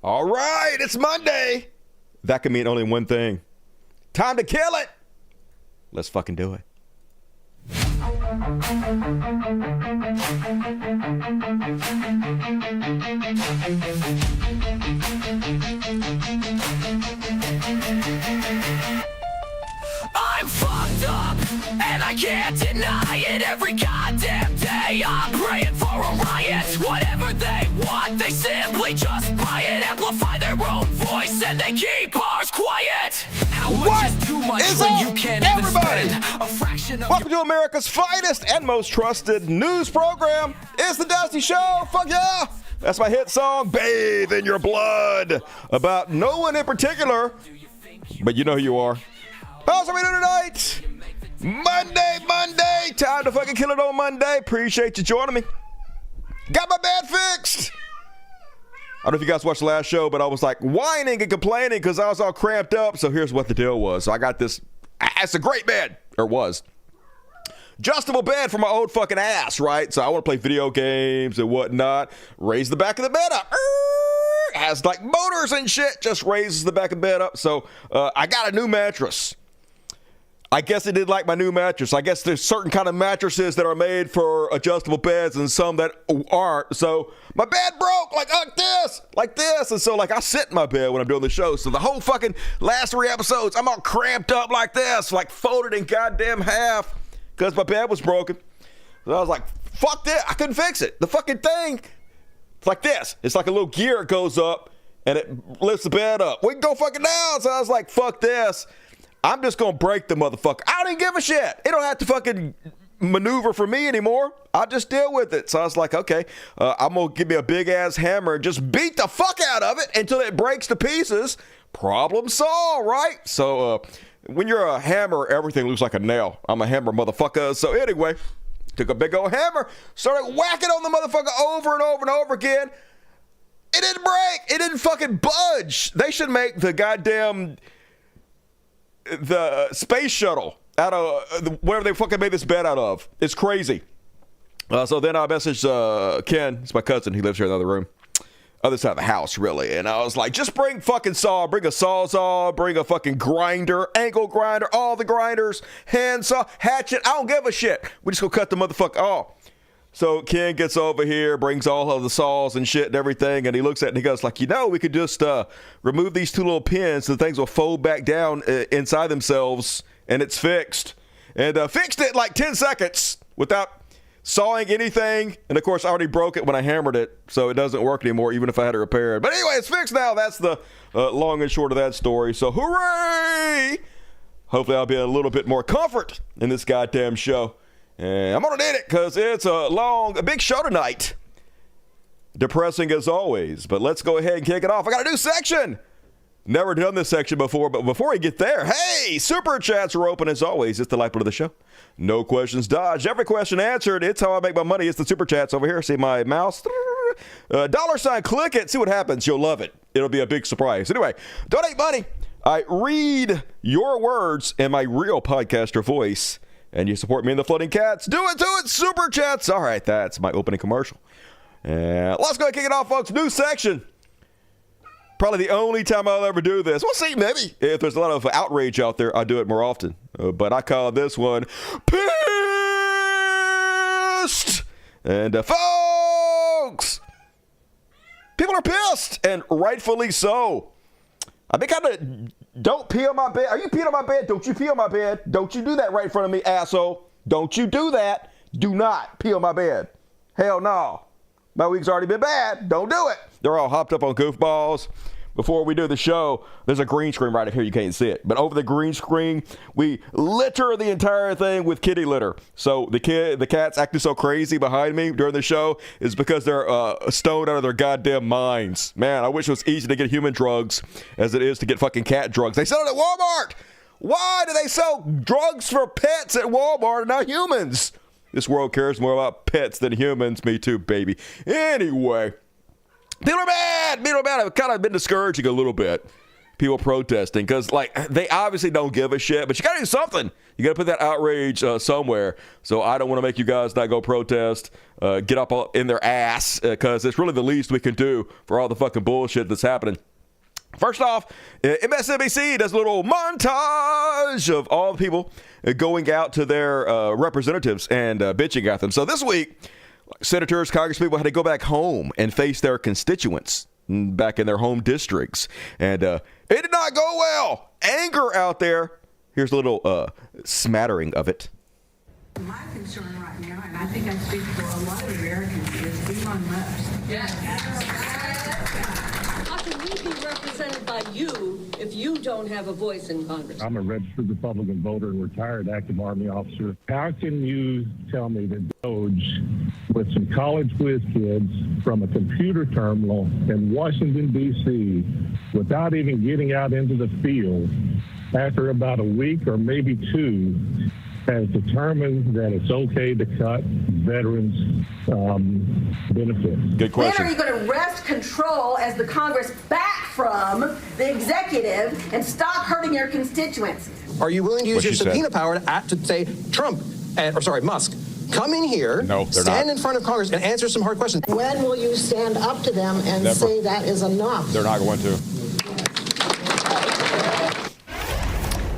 All right, it's Monday. That can mean only one thing. Time to kill it. Let's fucking do it. I'm fucked up, and I can't deny it. Every goddamn day I'm praying for a riot. Whatever they want, they simply just buy it. Amplify their own voice, and they keep ours quiet. How much is too much when you can't even spend a fraction of Welcome to America's finest and most trusted news program. It's the Dusty Show. Fuck yeah. That's my hit song, Bathe in Your Blood. About no one in particular, but you know who you are. How's everybody doing tonight? Monday. Time to fucking kill it on Monday. Appreciate you joining me. Got my bed fixed. I don't know if you guys watched the last show, but I was like whining and complaining because I was all cramped up. So here's what the deal was. So I got this. It's a great bed. Or was. Adjustable bed for my old fucking ass, right? So I want to play video games and whatnot. Raise the back of the bed up. Has like motors and shit. Just raises the back of the bed up. So I got a new mattress. I guess it did like my new mattress. I guess there's certain kind of mattresses that are made for adjustable beds and some that aren't. So my bed broke like this. And so like I sit in my bed when I'm doing the show. So the whole fucking last 3 episodes, I'm all cramped up like this, like folded in goddamn half because my bed was broken. So I was like, fuck this. I couldn't fix it. The fucking thing, it's like this. It's like a little gear. It goes up and it lifts the bed up. We can go fucking down. So I was like, fuck this. I'm just going to break the motherfucker. I don't even give a shit. It don't have to fucking maneuver for me anymore. I'll just deal with it. So I was like, okay, I'm going to give me a big ass hammer and just beat the fuck out of it until it breaks to pieces. Problem solved, right? So when you're a hammer, everything looks like a nail. I'm a hammer motherfucker. So anyway, took a big old hammer, started whacking on the motherfucker over and over and over again. It didn't break. It didn't fucking budge. They should make the goddamn... the space shuttle out of whatever they fucking made this bed out of. It's crazy. So then I messaged Ken. It's my cousin. He lives here in the other room. Other side of the house, really. And I was like, just bring fucking saw. Bring a sawzall. Bring a fucking grinder. Angle grinder. All the grinders. Hand saw. Hatchet. I don't give a shit. We just gonna cut the motherfucker off. So Ken gets over here, brings all of the saws and shit and everything, and he looks at it and he goes like, we could just remove these 2 little pins and the things will fold back down inside themselves and it's fixed. And fixed it like 10 seconds without sawing anything. And of course, I already broke it when I hammered it, so it doesn't work anymore even if I had to repair it. But anyway, it's fixed now. That's the long and short of that story. So hooray! Hopefully I'll be a little bit more comfort in this goddamn show. And I'm gonna need it because it's a big show tonight. Depressing as always, but let's go ahead and kick it off. I got a new section. Never done this section before, but before we get there, hey, super chats are open as always. It's the lifeblood of the show. No questions dodged. Every question answered. It's how I make my money. It's the super chats over here. See my mouse? $, click it. See what happens. You'll love it. It'll be a big surprise. Anyway, donate money. I read your words in my real podcaster voice. And you support me in the Floating Cats. Do it, super chats. All right, that's my opening commercial. And let's go and kick it off, folks. New section. Probably the only time I'll ever do this. We'll see, maybe. If there's a lot of outrage out there, I'll do it more often. But I call this one Pissed. And folks, people are pissed, and rightfully so. I've been kind of... Don't pee on my bed. Are you peeing on my bed? Don't you pee on my bed. Don't you do that right in front of me, asshole. Don't you do that. Do not pee on my bed. Hell no. My week's already been bad. Don't do it. They're all hopped up on goofballs. Before we do the show, there's a green screen right up here. You can't see it. But over the green screen, we litter the entire thing with kitty litter. So the cats acting so crazy behind me during the show is because they're stoned out of their goddamn minds. Man, I wish it was easy to get human drugs as it is to get fucking cat drugs. They sell it at Walmart. Why do they sell drugs for pets at Walmart and not humans? This world cares more about pets than humans. Me too, baby. Anyway. People are mad. I've kind of been discouraging a little bit. people protesting, because like they obviously don't give a shit, but you gotta do something. You gotta put that outrage somewhere. So I don't want to make you guys not go protest, get up in their ass, because it's really the least we can do for all the fucking bullshit that's happening. First off, MSNBC does a little montage of all the people going out to their representatives and bitching at them. So this week, senators, congresspeople had to go back home and face their constituents back in their home districts. And it did not go well. Anger out there. Here's a little smattering of it. My concern right now, and I think I speak for a lot of Americans, is Elon Musk. How can we be represented by you if you don't have a voice in Congress? I'm a registered Republican voter and retired active Army officer. How can you tell me that Doge, with some college whiz kids from a computer terminal in Washington, D.C., without even getting out into the field, after about a week or maybe two, has determined that it's okay to cut veterans' benefits? Good question. When are you going to wrest control as the Congress back from the executive and stop hurting your constituents? Are you willing to use What your she said. subpoena power to say, Musk, come in here, No, they're stand not. in front of Congress and answer some hard questions? When will you stand up to them and Never. say that is enough? They're not going to.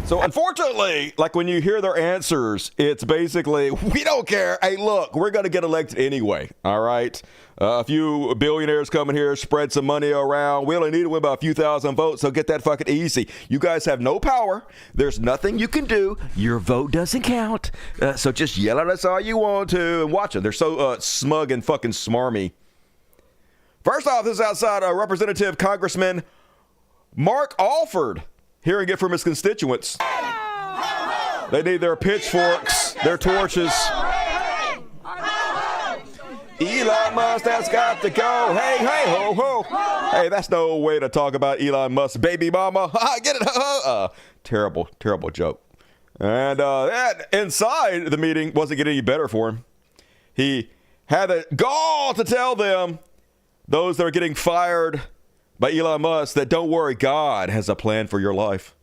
So unfortunately, like when you hear their answers, it's basically, we don't care. Hey, look, we're going to get elected anyway. All right. A few billionaires coming here, spread some money around. We only need to win by a few thousand votes, so get that fucking easy. You guys have no power. There's nothing you can do. Your vote doesn't count. So just yell at us all you want to and watch them. They're so smug and fucking smarmy. First off, this is outside Representative Congressman Mark Alford. Hearing it from his constituents. They need their pitchforks, their torches. Elon Musk, that's got to go. Hey, hey, ho, ho. Hey, that's no way to talk about Elon Musk, baby mama. Get it? Terrible, terrible joke. And that inside the meeting wasn't getting any better for him. He had the gall to tell them, those that are getting fired by Elon Musk, that don't worry, God has a plan for your life.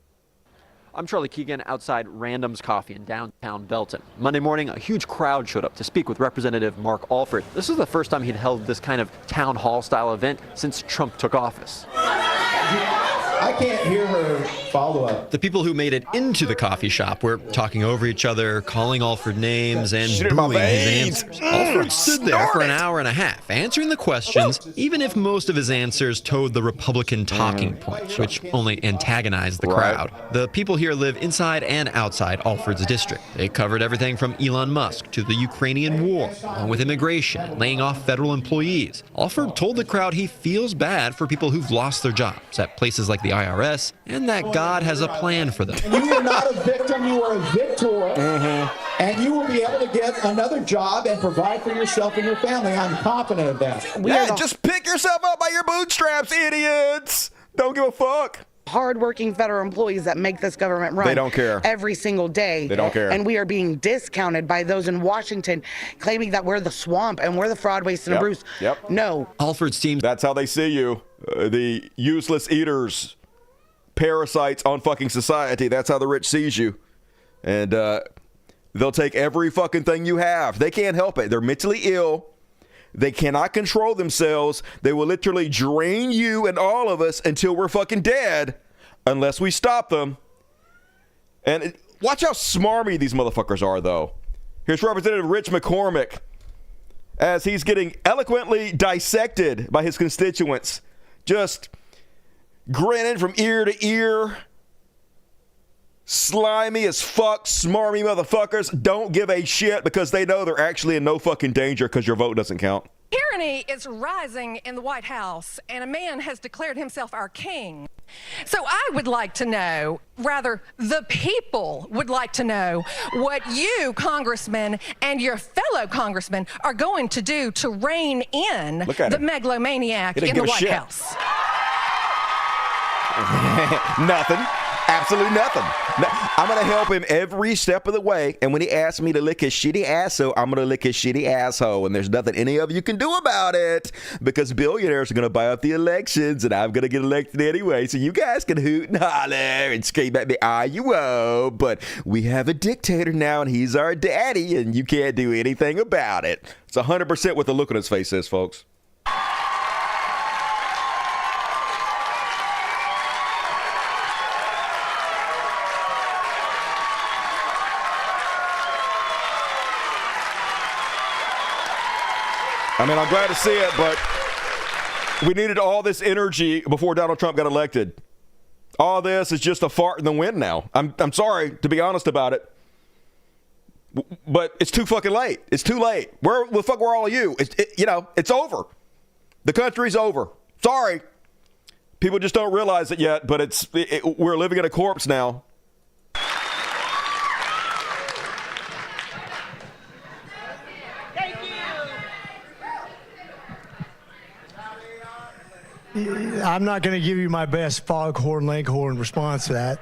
I'm Charlie Keegan outside Random's Coffee in downtown Belton. Monday morning, a huge crowd showed up to speak with Representative Mark Alford. This is the first time he'd held this kind of town hall style event since Trump took office. I can't hear her follow up. The people who made it into the coffee shop were talking over each other, calling Alford names, and Shit in my booing his veins. answers. Alford stood there for an hour and a half, answering the questions, even if most of his answers towed the Republican talking point, which only antagonized the crowd. The people here live inside and outside Alford's district. They covered everything from Elon Musk to the Ukrainian war, along with immigration and laying off federal employees. Alford told the crowd he feels bad for people who've lost their jobs at places like the IRS, and that God has a plan for them. You are not a victim, you are a victor. And you will be able to get another job and provide for yourself and your family. I'm confident of that. Yeah, just pick yourself up by your bootstraps, idiots. Don't give a fuck. Hardworking federal employees that make this government run. They don't care. Every single day. They don't care. And we are being discounted by those in Washington, claiming that we're the swamp and we're the fraud, waste, and abuse. Yep. No. Alford's team. That's how they see you. The useless eaters, parasites on fucking society. That's how the rich sees you. And they'll take every fucking thing you have. They can't help it. They're mentally ill. They cannot control themselves. They will literally drain you and all of us until we're fucking dead unless we stop them. And watch how smarmy these motherfuckers are, though. Here's Representative Rich McCormick as he's getting eloquently dissected by his constituents. Just grinning from ear to ear. Slimy as fuck, smarmy motherfuckers don't give a shit because they know they're actually in no fucking danger because your vote doesn't count. Tyranny is rising in the White House, and a man has declared himself our king. So I would like to know, rather, the people would like to know what you, congressmen, and your fellow congressmen are going to do to rein in the megalomaniac in the White House. Nothing. Absolutely nothing. I'm going to help him every step of the way. And when he asks me to lick his shitty asshole, I'm going to lick his shitty asshole. And there's nothing any of you can do about it because billionaires are going to buy up the elections and I'm going to get elected anyway. So you guys can hoot and holler and scream at me, you won't. But we have a dictator now and he's our daddy and you can't do anything about it. It's 100% what the look on his face is, folks. I mean, I'm glad to see it, but we needed all this energy before Donald Trump got elected. All this is just a fart in the wind now. I'm sorry to be honest about it, but it's too fucking late. It's too late. Where the fuck were all of you? It's over. The country's over. Sorry. People just don't realize it yet, but we're living in a corpse now. I'm not going to give you my best foghorn leghorn response to that.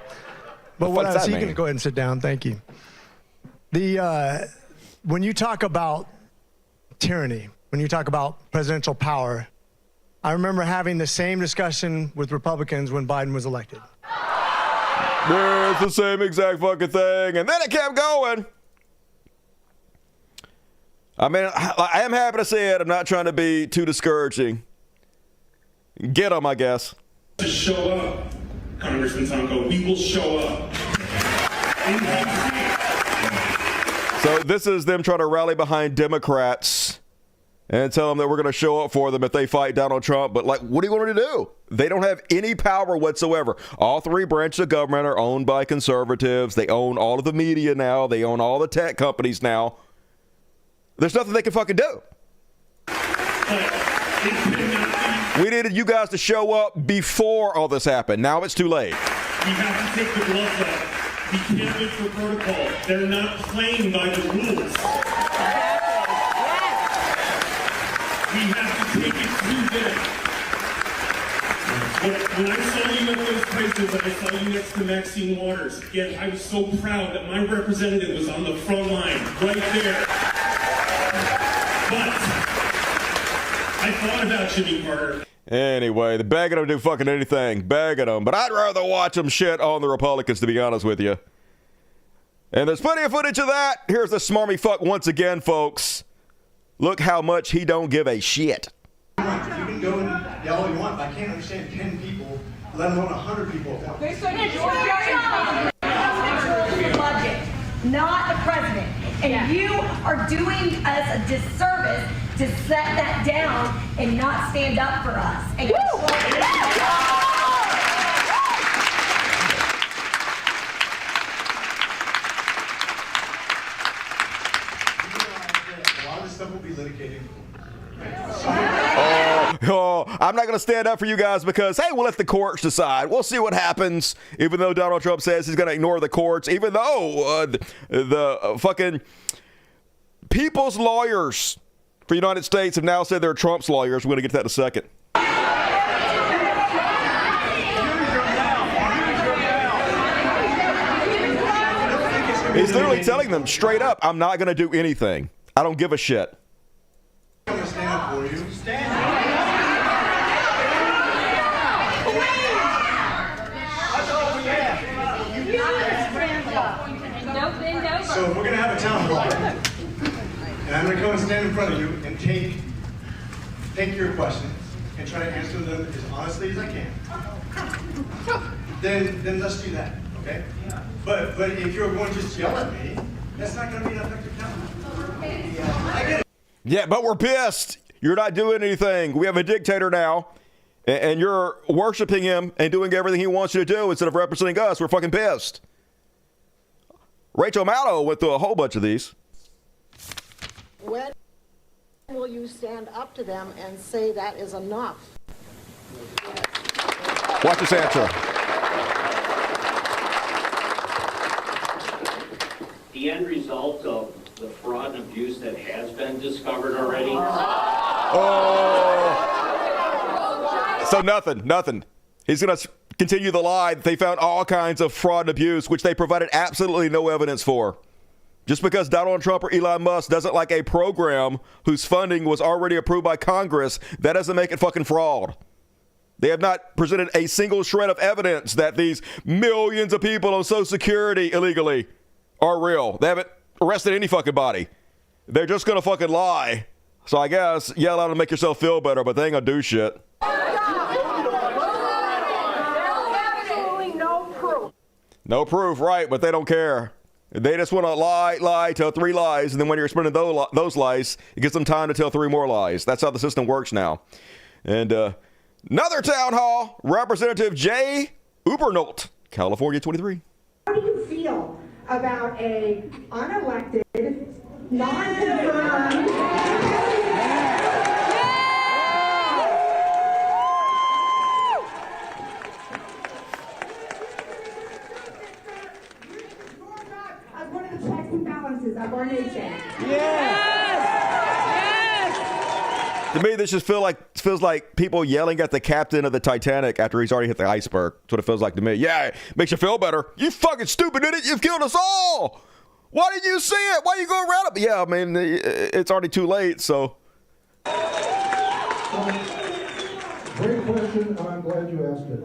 But what I was thinking, go ahead and sit down. Thank you. When you talk about tyranny, when you talk about presidential power, I remember having the same discussion with Republicans when Biden was elected. It's the same exact fucking thing. And then it kept going. I mean, I am happy to see it. I'm not trying to be too discouraging. Get them, I guess. To show up, Congressman Tonko, we will show up. So this is them trying to rally behind Democrats and tell them that we're going to show up for them if they fight Donald Trump. But, what do you want them to do? They don't have any power whatsoever. All three branches of government are owned by conservatives. They own all of the media now. They own all the tech companies now. There's nothing they can fucking do. We needed you guys to show up before all this happened. Now it's too late. We have to take the gloves off. We can't live for protocol. They're not playing by the rules. We have to take it to them. When I saw you at those places, and I saw you next to Maxine Waters, yet I was so proud that my representative was on the front line, right there. But I thought about Jimmy Carter. Anyway, they're begging them to do fucking anything. Begging them. But I'd rather watch them shit on the Republicans, to be honest with you. And there's plenty of footage of that. Here's the smarmy fuck once again, folks. Look how much he don't give a shit. You can go and yell all you want, but I can't understand 10 people, let alone 100 people. They said the budget, not the president. And you are doing us a disservice to set that down and not stand up for us. And a lot of this stuff will be litigated. I'm not going to stand up for you guys because, hey, we'll let the courts decide. We'll see what happens, even though Donald Trump says he's going to ignore the courts, even though the fucking people's lawyers for the United States have now said they're Trump's lawyers. We're going to get to that in a second. He's literally telling them straight up, I'm not going to do anything. I don't give a shit. I'm going to stand up for you. So we're going to have a town hall. And I'm going to come and stand in front of you and take your questions and try to answer them as honestly as I can. Then let's do that, okay? But if you're going to just yell at me, that's not going to be an effective town hall. I get it. Yeah, but we're pissed. You're not doing anything. We have a dictator now, and you're worshiping him and doing everything he wants you to do instead of representing us. We're fucking pissed. Rachel Maddow went through a whole bunch of these. When will you stand up to them and say that is enough? Watch this answer. The end result of the fraud and abuse that has been discovered already. Oh. So nothing. He's going to continue the lie that they found all kinds of fraud and abuse, which they provided absolutely no evidence for. Just because Donald Trump or Elon Musk doesn't like a program whose funding was already approved by Congress, that doesn't make it fucking fraud. They have not presented a single shred of evidence that these millions of people on Social Security illegally are real. They haven't arrested any fucking body. They're just going to fucking lie. So I guess yell out and make yourself feel better, but they ain't going to do shit. No proof, right, but they don't care. They just want to lie, tell 3 lies, and then when you're spending those lies, it gives them time to tell 3 more lies. That's how the system works now. And another town hall, Representative Jay Ubernolt, California 23. How do you feel about a unelected, non-confirmed... one of the checks and balances of our nation? To me, this just feels like people yelling at the captain of the Titanic after he's already hit the iceberg. That's what it feels like to me. Yeah, it makes you feel better. You fucking stupid idiot. You've killed us all. Why didn't you see it? Why you go around it? But yeah, I mean, it's already too late, so. Great question, and I'm glad you asked it.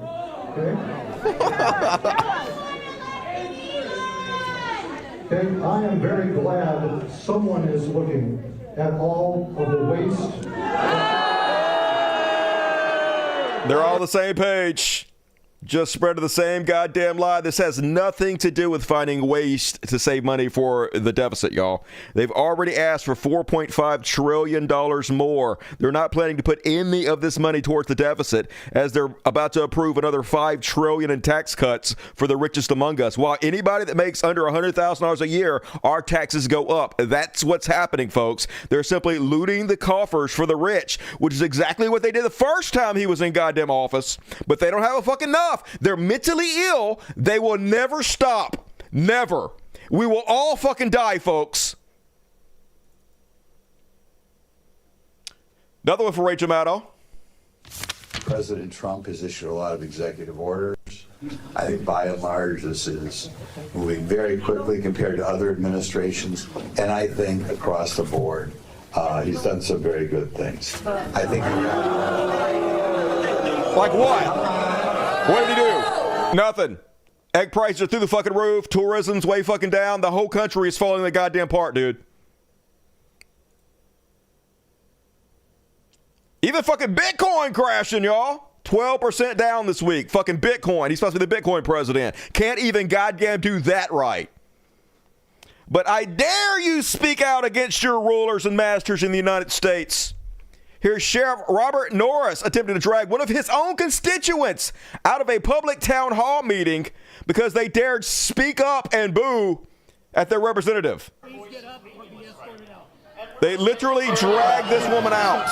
Okay, I am very glad that someone is looking at all of the waste. They're all on the same page. Just spreading the same goddamn lie. This has nothing to do with finding ways to save money for the deficit, y'all. They've already asked for $4.5 trillion more. They're not planning to put any of this money towards the deficit, as they're about to approve another $5 trillion in tax cuts for the richest among us. While anybody that makes under $100,000 a year, our taxes go up. That's what's happening, folks. They're simply looting the coffers for the rich, which is exactly what they did the first time he was in goddamn office. But they don't have a fucking enough. They're mentally ill. They will never stop. Never. We will all fucking die, folks. Another one for Rachel Maddow. President Trump has issued a lot of executive orders. I think by and large this is moving very quickly compared to other administrations, and I think across the board he's done some very good things. I think. Like what? What did he do? Nothing. Egg prices are through the fucking roof. Tourism's way fucking down. The whole country is falling the goddamn apart, dude. Even fucking Bitcoin crashing, y'all. 12% down this week. Fucking Bitcoin. He's supposed to be the Bitcoin president. Can't even goddamn do that right. But I dare you speak out against your rulers and masters in the United States. Here's Sheriff Robert Norris attempting to drag one of his own constituents out of a public town hall meeting because they dared speak up and boo at their representative. They literally dragged this woman out.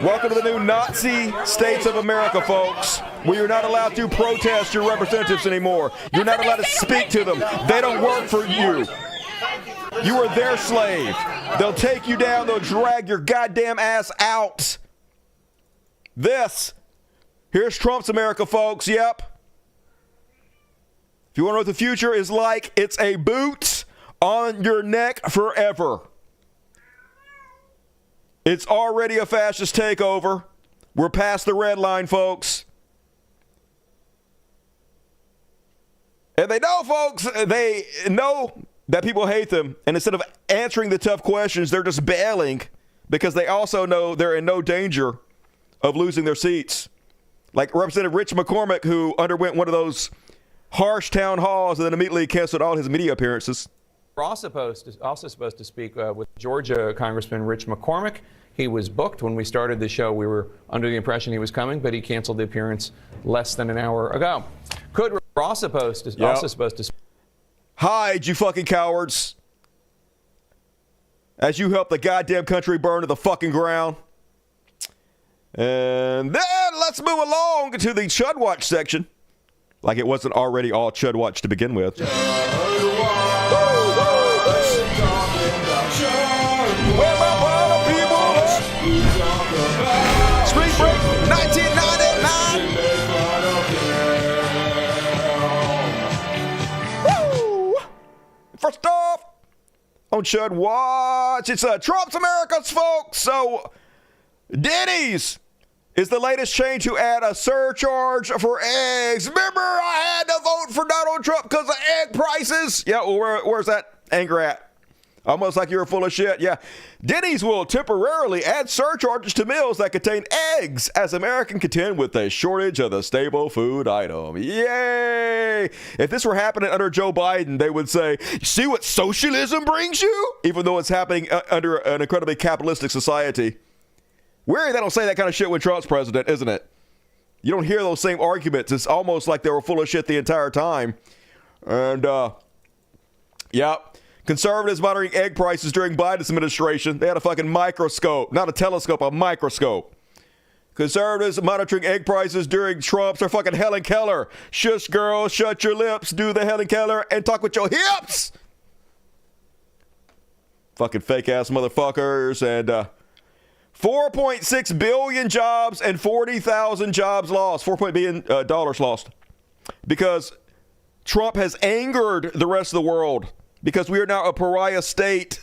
Welcome to the new Nazi states of America, folks, where you're not allowed to protest your representatives anymore. You're not allowed to speak to them. They don't work for you. You are their slave. They'll take you down. They'll drag your goddamn ass out. Here's Trump's America, folks. Yep. If you want to know what the future is like, it's a boot on your neck forever. It's already a fascist takeover. We're past the red line, folks. And they know, folks, they know that people hate them, and instead of answering the tough questions, they're just bailing because they also know they're in no danger of losing their seats. Like Representative Rich McCormick, who underwent one of those harsh town halls and then immediately canceled all his media appearances. We're also supposed to speak with Georgia Congressman Rich McCormick. He was booked when we started the show. We were under the impression he was coming, but he canceled the appearance less than an hour ago. We're also supposed to speak. Hide, you fucking cowards. As you help the goddamn country burn to the fucking ground. And then let's move along to the Chud Watch section. Like it wasn't already all Chud Watch to begin with. Where my brother people first off, on Should Watch, it's Trump's America's, folks. So, Denny's is the latest chain to add a surcharge for eggs. Remember, I had to vote for Donald Trump because of egg prices? Yeah, well, where's that anger at? Almost like you were full of shit. Yeah. Denny's will temporarily add surcharges to meals that contain eggs as Americans contend with a shortage of the staple food item. Yay! If this were happening under Joe Biden, they would say, see what socialism brings you? Even though it's happening under an incredibly capitalistic society. Weird they don't say that kind of shit when Trump's president, isn't it? You don't hear those same arguments. It's almost like they were full of shit the entire time. And, yeah. Conservatives monitoring egg prices during Biden's administration. They had a fucking microscope, not a telescope, a microscope. Conservatives monitoring egg prices during Trump's are fucking Helen Keller. Shush, girl, shut your lips, do the Helen Keller, and talk with your hips. Fucking fake ass motherfuckers. And 4.6 billion jobs and 40,000 jobs lost. $4 billion lost. Because Trump has angered the rest of the world. Because we are now a pariah state,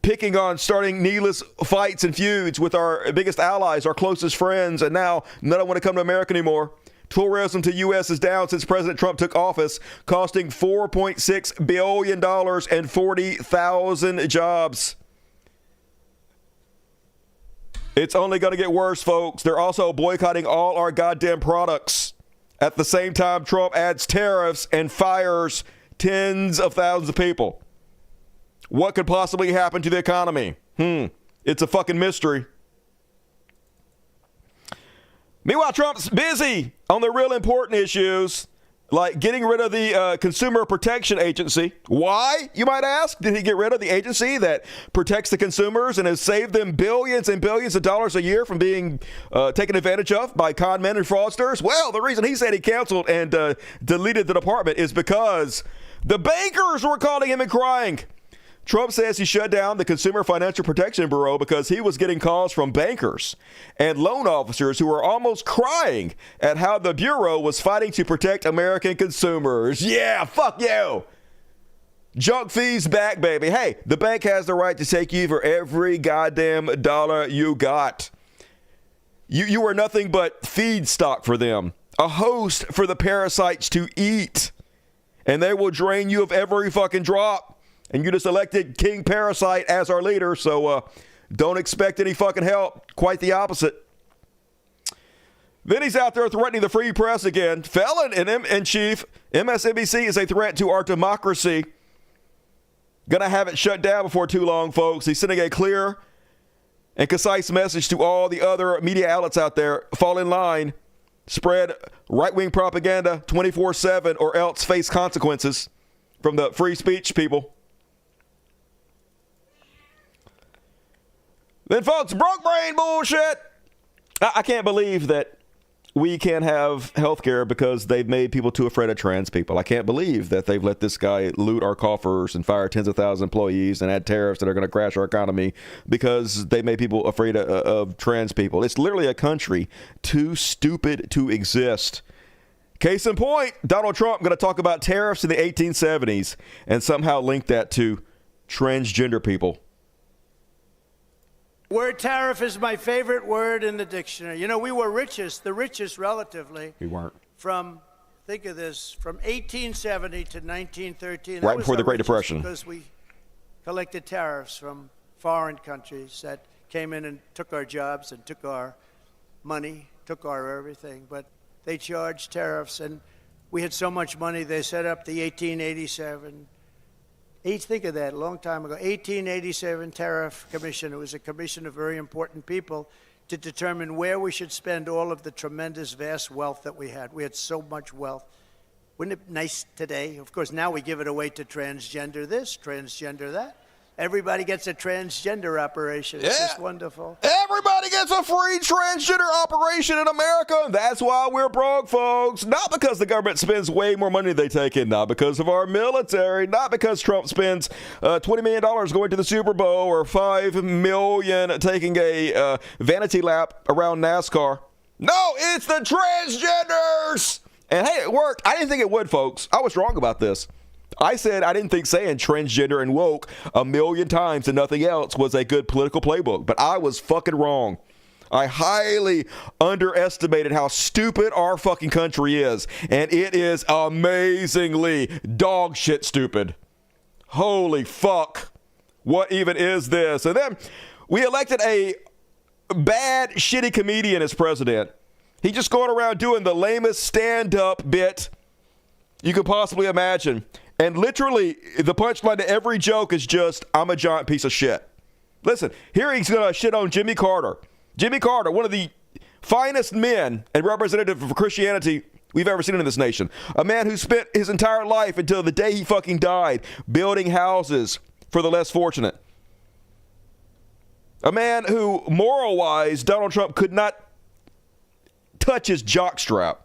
picking on starting needless fights and feuds with our biggest allies, our closest friends, and now none of them want to come to America anymore. Tourism to U.S. is down since President Trump took office, costing $4.6 billion and 40,000 jobs. It's only going to get worse, folks. They're also boycotting all our goddamn products. At the same time, Trump adds tariffs and fires tens of thousands of people. What could possibly happen to the economy? It's a fucking mystery. Meanwhile, Trump's busy on the real important issues, like getting rid of the Consumer Protection Agency. Why, you might ask? Did he get rid of the agency that protects the consumers and has saved them billions and billions of dollars a year from being taken advantage of by con men and fraudsters? Well, the reason he said he canceled and deleted the department is because the bankers were calling him and crying. Trump says he shut down the Consumer Financial Protection Bureau because he was getting calls from bankers and loan officers who were almost crying at how the Bureau was fighting to protect American consumers. Yeah, fuck you. Junk fees back, baby. Hey, the bank has the right to take you for every goddamn dollar you got. You are nothing but feedstock for them, a host for the parasites to eat. And they will drain you of every fucking drop. And you just elected King Parasite as our leader, so don't expect any fucking help. Quite the opposite. Then he's out there threatening the free press again. Felon in chief, MSNBC is a threat to our democracy. Gonna have it shut down before too long, folks. He's sending a clear and concise message to all the other media outlets out there. Fall in line. Spread right-wing propaganda 24/7 or else face consequences from the free speech people. Then, folks, broke brain bullshit. I can't believe that we can't have health care because they've made people too afraid of trans people. I can't believe that they've let this guy loot our coffers and fire tens of thousands of employees and add tariffs that are going to crash our economy because they made people afraid of trans people. It's literally a country too stupid to exist. Case in point, Donald Trump going to talk about tariffs in the 1870s and somehow link that to transgender people. Word tariff is my favorite word in the dictionary. You know, we were the richest relatively. We weren't. Think of this, from 1870 to 1913. Right before the Great Depression. Because we collected tariffs from foreign countries that came in and took our jobs and took our money, took our everything. But they charged tariffs, and we had so much money, they set up the 1887. Think of that, a long time ago. 1887 Tariff Commission. It was a commission of very important people to determine where we should spend all of the tremendous, vast wealth that we had. We had so much wealth. Wouldn't it be nice today? Of course, now we give it away to transgender this, transgender that. Everybody gets a transgender operation. It's just wonderful. Everybody gets a free transgender operation in America. That's why we're broke, folks. Not because the government spends way more money than they take in. Not because of our military. Not because Trump spends $20 million going to the Super Bowl or $5 million taking a vanity lap around NASCAR. No, it's the transgenders. And hey, it worked. I didn't think it would, folks. I was wrong about this. I said I didn't think saying transgender and woke a million times and nothing else was a good political playbook, but I was fucking wrong. I highly underestimated how stupid our fucking country is, and it is amazingly dog shit stupid. Holy fuck. What even is this? And then we elected a bad, shitty comedian as president. He just going around doing the lamest stand-up bit you could possibly imagine. And literally, the punchline to every joke is just, I'm a giant piece of shit. Listen, here he's going to shit on Jimmy Carter. Jimmy Carter, one of the finest men and representative of Christianity we've ever seen in this nation. A man who spent his entire life until the day he fucking died building houses for the less fortunate. A man who, moral-wise, Donald Trump could not touch his jockstrap.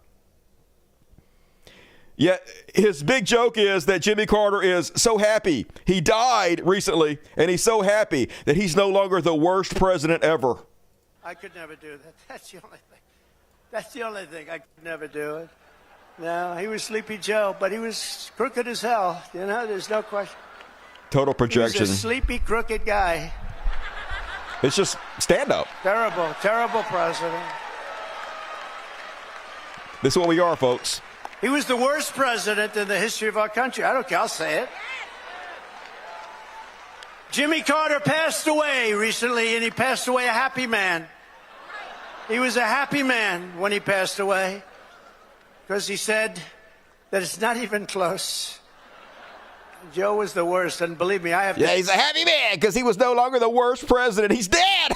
Yet his big joke is that Jimmy Carter is so happy. He died recently, and he's so happy that he's no longer the worst president ever. I could never do that. That's the only thing. That's the only thing. I could never do it. No, he was Sleepy Joe, but he was crooked as hell. You know, there's no question. Total projection. He was a sleepy, crooked guy. It's just stand-up. Terrible, terrible president. This is what we are, folks. He was the worst president in the history of our country. I don't care. I'll say it. Jimmy Carter passed away recently, and he passed away a happy man. He was a happy man when he passed away because he said that it's not even close. Joe was the worst, and believe me, I have... Yeah, he's a happy man because he was no longer the worst president. He's dead,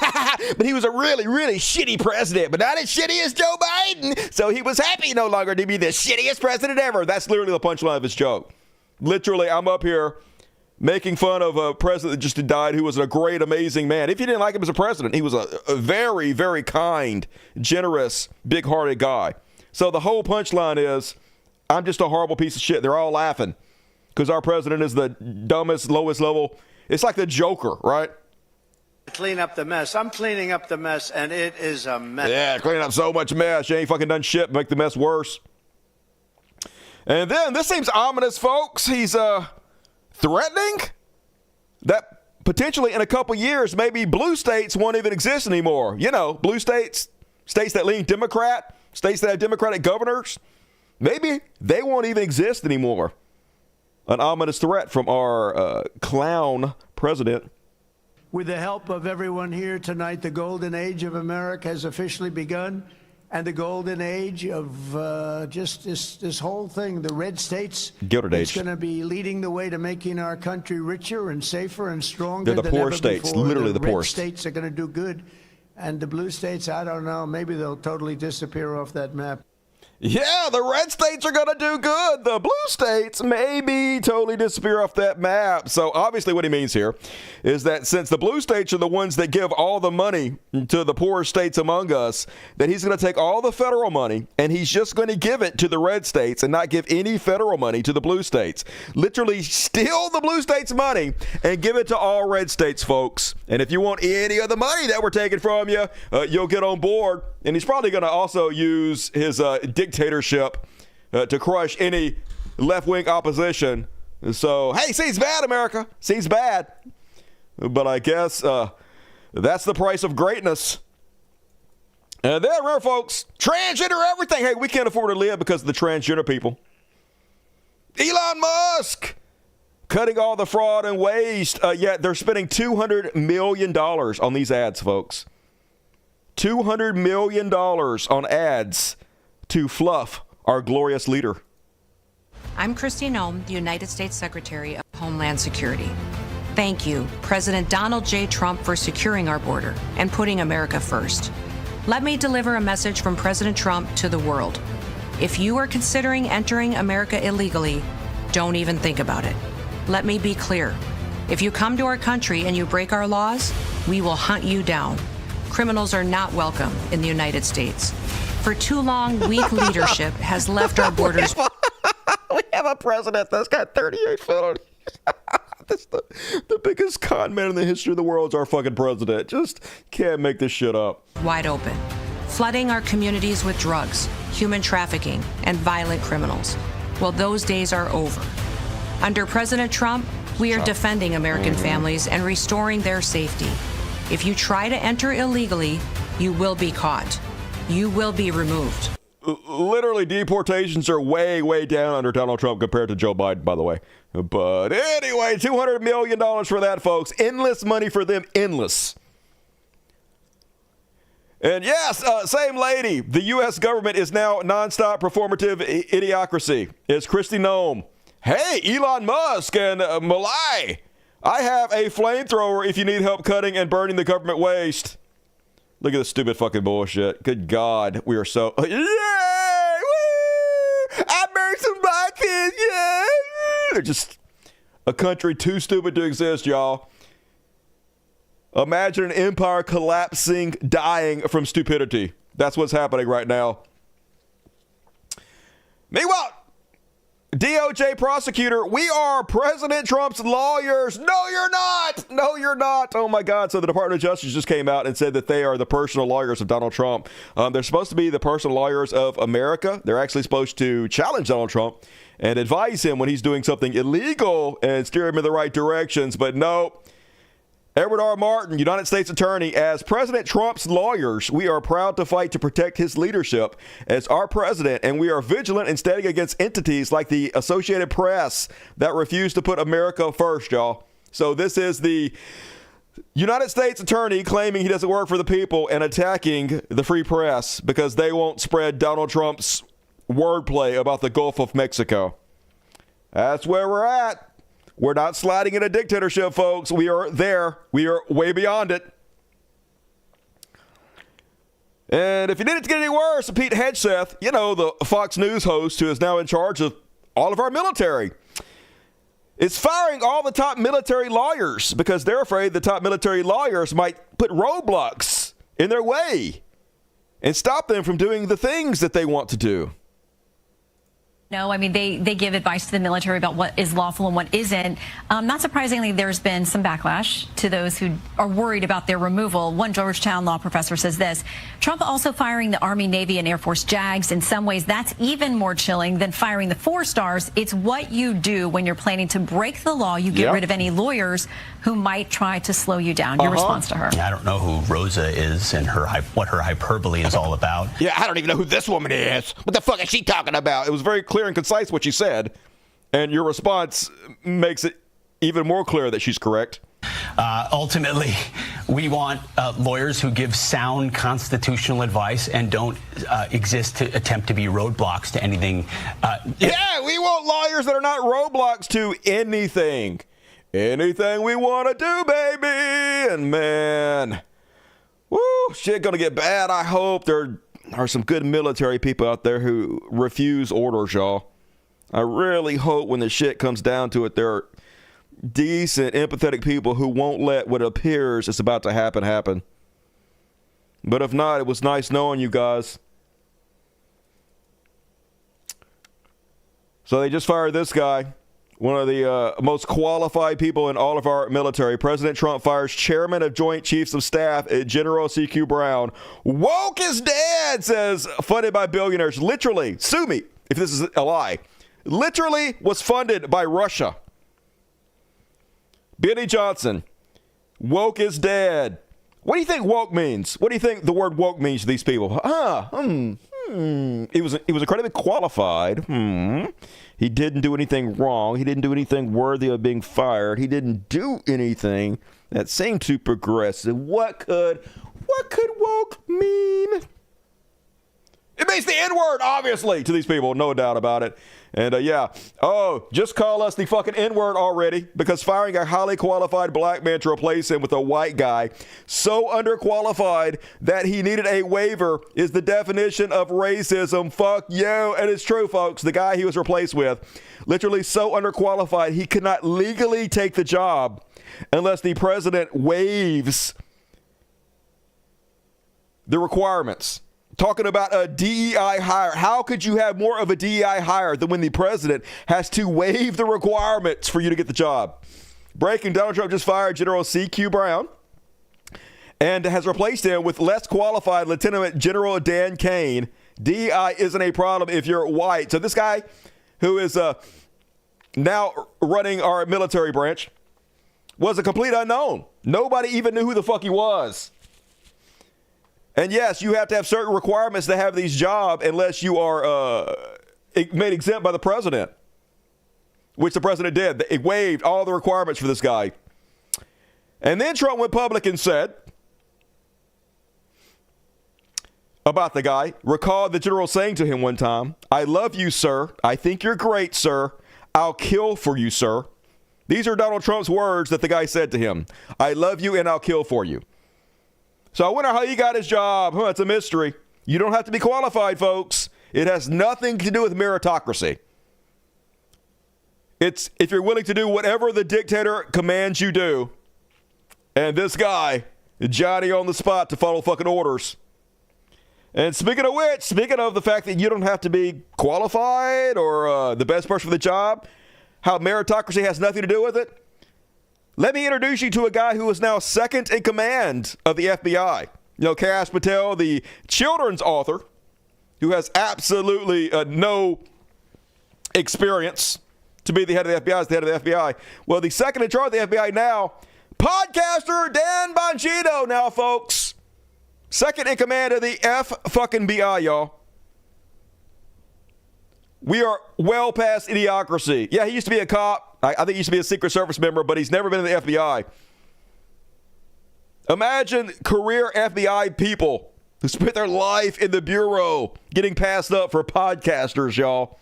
but he was a really, really shitty president, but not as shitty as Joe Biden. So he was happy no longer to be the shittiest president ever. That's literally the punchline of his joke. Literally, I'm up here making fun of a president that just died who was a great, amazing man. If you didn't like him as a president, he was a very, very kind, generous, big-hearted guy. So the whole punchline is, I'm just a horrible piece of shit. They're all laughing because our president is the dumbest, lowest level. It's like the Joker, right? Clean up the mess. I'm cleaning up the mess, and it is a mess. Yeah, cleaning up so much mess. You ain't fucking done shit. Make the mess worse. And then, this seems ominous, folks. He's, threatening that potentially in a couple years, maybe blue states won't even exist anymore. You know, blue states, states that lean Democrat, states that have Democratic governors, maybe they won't even exist anymore. An ominous threat from our clown president. With the help of everyone here tonight, the golden age of America has officially begun. And the golden age of just this whole thing, the red states, Gilded age. It's going to be leading the way to making our country richer and safer and stronger. They're the poor states, literally the poor states are going to do good. And the blue states, I don't know, maybe they'll totally disappear off that map. Yeah, the red states are going to do good. The blue states maybe totally disappear off that map. So obviously what he means here is that since the blue states are the ones that give all the money to the poor states among us, that he's going to take all the federal money and he's just going to give it to the red states and not give any federal money to the blue states. Literally steal the blue states' money and give it to all red states, folks. And if you want any of the money that we're taking from you, you'll get on board. And he's probably going to also use his dictatorship to crush any left-wing opposition. So, hey, seems bad, America. Seems bad. But I guess that's the price of greatness. And then, remember, folks, transgender everything. Hey, we can't afford to live because of the transgender people. Elon Musk cutting all the fraud and waste. Yet they're spending $200 million on these ads, folks. $200 million on ads to fluff our glorious leader. I'm Christine Ohm, the United States Secretary of Homeland Security. Thank you, President Donald J. Trump, for securing our border and putting America first. Let me deliver a message from President Trump to the world. If you are considering entering America illegally, don't even think about it. Let me be clear. If you come to our country and you break our laws, we will hunt you down. Criminals are not welcome in the United States. For too long, weak leadership has left our borders. We have a president that's got 38 felonies. That's the biggest con man in the history of the world is our fucking president. Just can't make this shit up. Wide open, flooding our communities with drugs, human trafficking, and violent criminals. Well, those days are over. Under President Trump, we are defending American families and restoring their safety. If you try to enter illegally, you will be caught. You will be removed. Literally, deportations are way, way down under Donald Trump compared to Joe Biden, by the way. But anyway, $200 million for that, folks. Endless money for them. Endless. And yes, same lady. The U.S. government is now nonstop performative idiocracy. It's Kristi Noem. Hey, Elon Musk and Malai. I have a flamethrower if you need help cutting and burning the government waste. Look at this stupid fucking bullshit. Good God. We are so... Yay! Woo! I burned some boxes! Yeah! They're just a country too stupid to exist, y'all. Imagine an empire collapsing, dying from stupidity. That's what's happening right now. Meanwhile, DOJ prosecutor, we are President Trump's lawyers. No, you're not. No, you're not. Oh, my God. So the Department of Justice just came out and said that they are the personal lawyers of Donald Trump. They're supposed to be the personal lawyers of America. They're actually supposed to challenge Donald Trump and advise him when he's doing something illegal and steer him in the right directions. But no. Edward R. Martin, United States Attorney, as President Trump's lawyers, we are proud to fight to protect his leadership as our president, and we are vigilant in standing against entities like the Associated Press that refuse to put America first, y'all. So this is the United States Attorney claiming he doesn't work for the people and attacking the free press because they won't spread Donald Trump's wordplay about the Gulf of Mexico. That's where we're at. We're not sliding in a dictatorship, folks. We are there. We are way beyond it. And if you need it to get any worse, Pete Hegseth, you know, the Fox News host who is now in charge of all of our military, is firing all the top military lawyers because they're afraid the top military lawyers might put roadblocks in their way and stop them from doing the things that they want to do. No, I mean, they give advice to the military about what is lawful and what isn't. Not surprisingly, there's been some backlash to those who are worried about their removal. One Georgetown law professor says this: Trump also firing the Army, Navy, and Air Force JAGs. In some ways, that's even more chilling than firing the 4 stars. It's what you do when you're planning to break the law. You get rid of any lawyers who might try to slow you down. Your response to her? I don't know who Rosa is and what her hyperbole is all about. Yeah, I don't even know who this woman is. What the fuck is she talking about? It was very clear and concise what she said, and your response makes it even more clear that she's correct. Ultimately, we want lawyers who give sound constitutional advice and don't exist to attempt to be roadblocks to anything. Yeah, we want lawyers that are not roadblocks to anything. Anything we want to do, baby. And man, woo, shit gonna get bad. I hope there are some good military people out there who refuse orders, y'all. I really hope when the shit comes down to it, there are decent, empathetic people who won't let what appears is about to happen. But if not, it was nice knowing you guys. So they just fired this guy, one of the most qualified people in all of our military. President Trump fires Chairman of Joint Chiefs of Staff, General C.Q. Brown. Woke is dead, says funded by billionaires. Literally, sue me if this is a lie. Literally was funded by Russia. Benny Johnson, woke is dead. What do you think woke means? What do you think the word woke means to these people? He was incredibly qualified. He didn't do anything wrong. He didn't do anything worthy of being fired. He didn't do anything that seemed too progressive. What could woke mean? It means the N-word, obviously, to these people, no doubt about it. And just call us the fucking N-word already, because firing a highly qualified black man to replace him with a white guy so underqualified that he needed a waiver is the definition of racism. Fuck you. And it's true, folks. The guy he was replaced with, literally so underqualified, he could not legally take the job unless the president waives the requirements. Talking about a DEI hire. How could you have more of a DEI hire than when the president has to waive the requirements for you to get the job? Breaking, Donald Trump just fired General C.Q. Brown and has replaced him with less qualified Lieutenant General Dan Kane. DEI isn't a problem if you're white. So this guy who is now running our military branch, was a complete unknown. Nobody even knew who the fuck he was. And yes, you have to have certain requirements to have these jobs unless you are made exempt by the president, which the president did. It waived all the requirements for this guy. And then Trump went public and said about the guy, recalled the general saying to him one time, "I love you, sir. I think you're great, sir. I'll kill for you, sir." These are Donald Trump's words that the guy said to him. "I love you and I'll kill for you." So I wonder how he got his job. It's a mystery. You don't have to be qualified, folks. It has nothing to do with meritocracy. It's if you're willing to do whatever the dictator commands you do. And this guy, Johnny on the spot to follow fucking orders. And speaking of which, speaking of the fact that you don't have to be qualified or the best person for the job, how meritocracy has nothing to do with it, let me introduce you to a guy who is now second in command of the FBI. You know, Kash Patel, the children's author, who has absolutely no experience to be the head of the FBI, is the head of the FBI. Well, the second in charge of the FBI now, podcaster Dan Bongino now, folks. Second in command of the F-fucking-BI, y'all. We are well past idiocracy. Yeah, he used to be a cop. I think he used to be a Secret Service member, but he's never been in the FBI. Imagine career FBI people who spent their life in the bureau getting passed up for podcasters, y'all.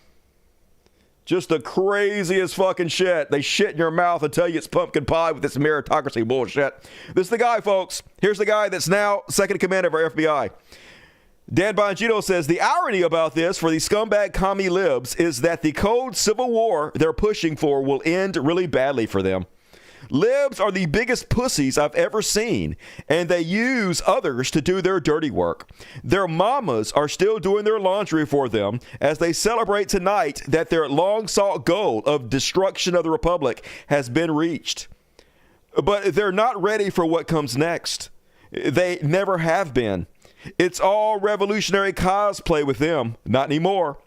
Just the craziest fucking shit. They shit in your mouth and tell you it's pumpkin pie with this meritocracy bullshit. This is the guy, folks. Here's the guy that's now second in command of our FBI. Dan Bongino says the irony about this for the scumbag commie libs is that the cold civil war they're pushing for will end really badly for them. Libs are the biggest pussies I've ever seen, and they use others to do their dirty work. Their mamas are still doing their laundry for them as they celebrate tonight that their long-sought goal of destruction of the republic has been reached. But they're not ready for what comes next. They never have been. It's all revolutionary cosplay with them. Not anymore.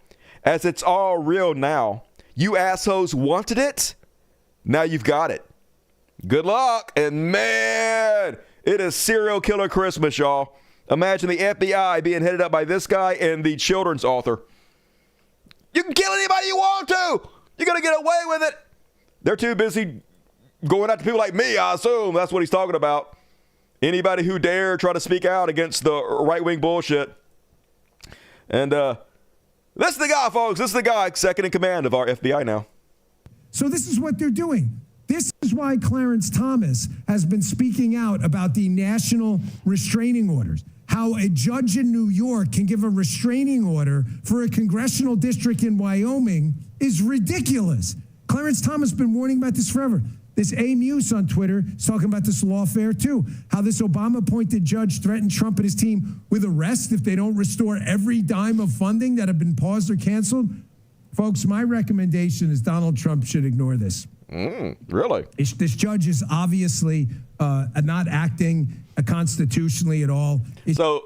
As it's all real now. You assholes wanted it? Now you've got it. Good luck. And man, it is serial killer Christmas, y'all. Imagine the FBI being headed up by this guy and the children's author. You can kill anybody you want to. You're going to get away with it. They're too busy going after people like me, I assume. That's what he's talking about. Anybody who dare try to speak out against the right-wing bullshit. And this is the guy, folks. This is the guy second in command of our FBI now. So this is what they're doing. This is why Clarence Thomas has been speaking out about the national restraining orders. How a judge in New York can give a restraining order for a congressional district in Wyoming is ridiculous. Clarence Thomas has been warning about this forever. This A. Muse on Twitter is talking about this lawfare too. How this Obama-appointed judge threatened Trump and his team with arrest if they don't restore every dime of funding that have been paused or canceled. Folks, my recommendation is Donald Trump should ignore this. Really? This judge is obviously not acting constitutionally at all. So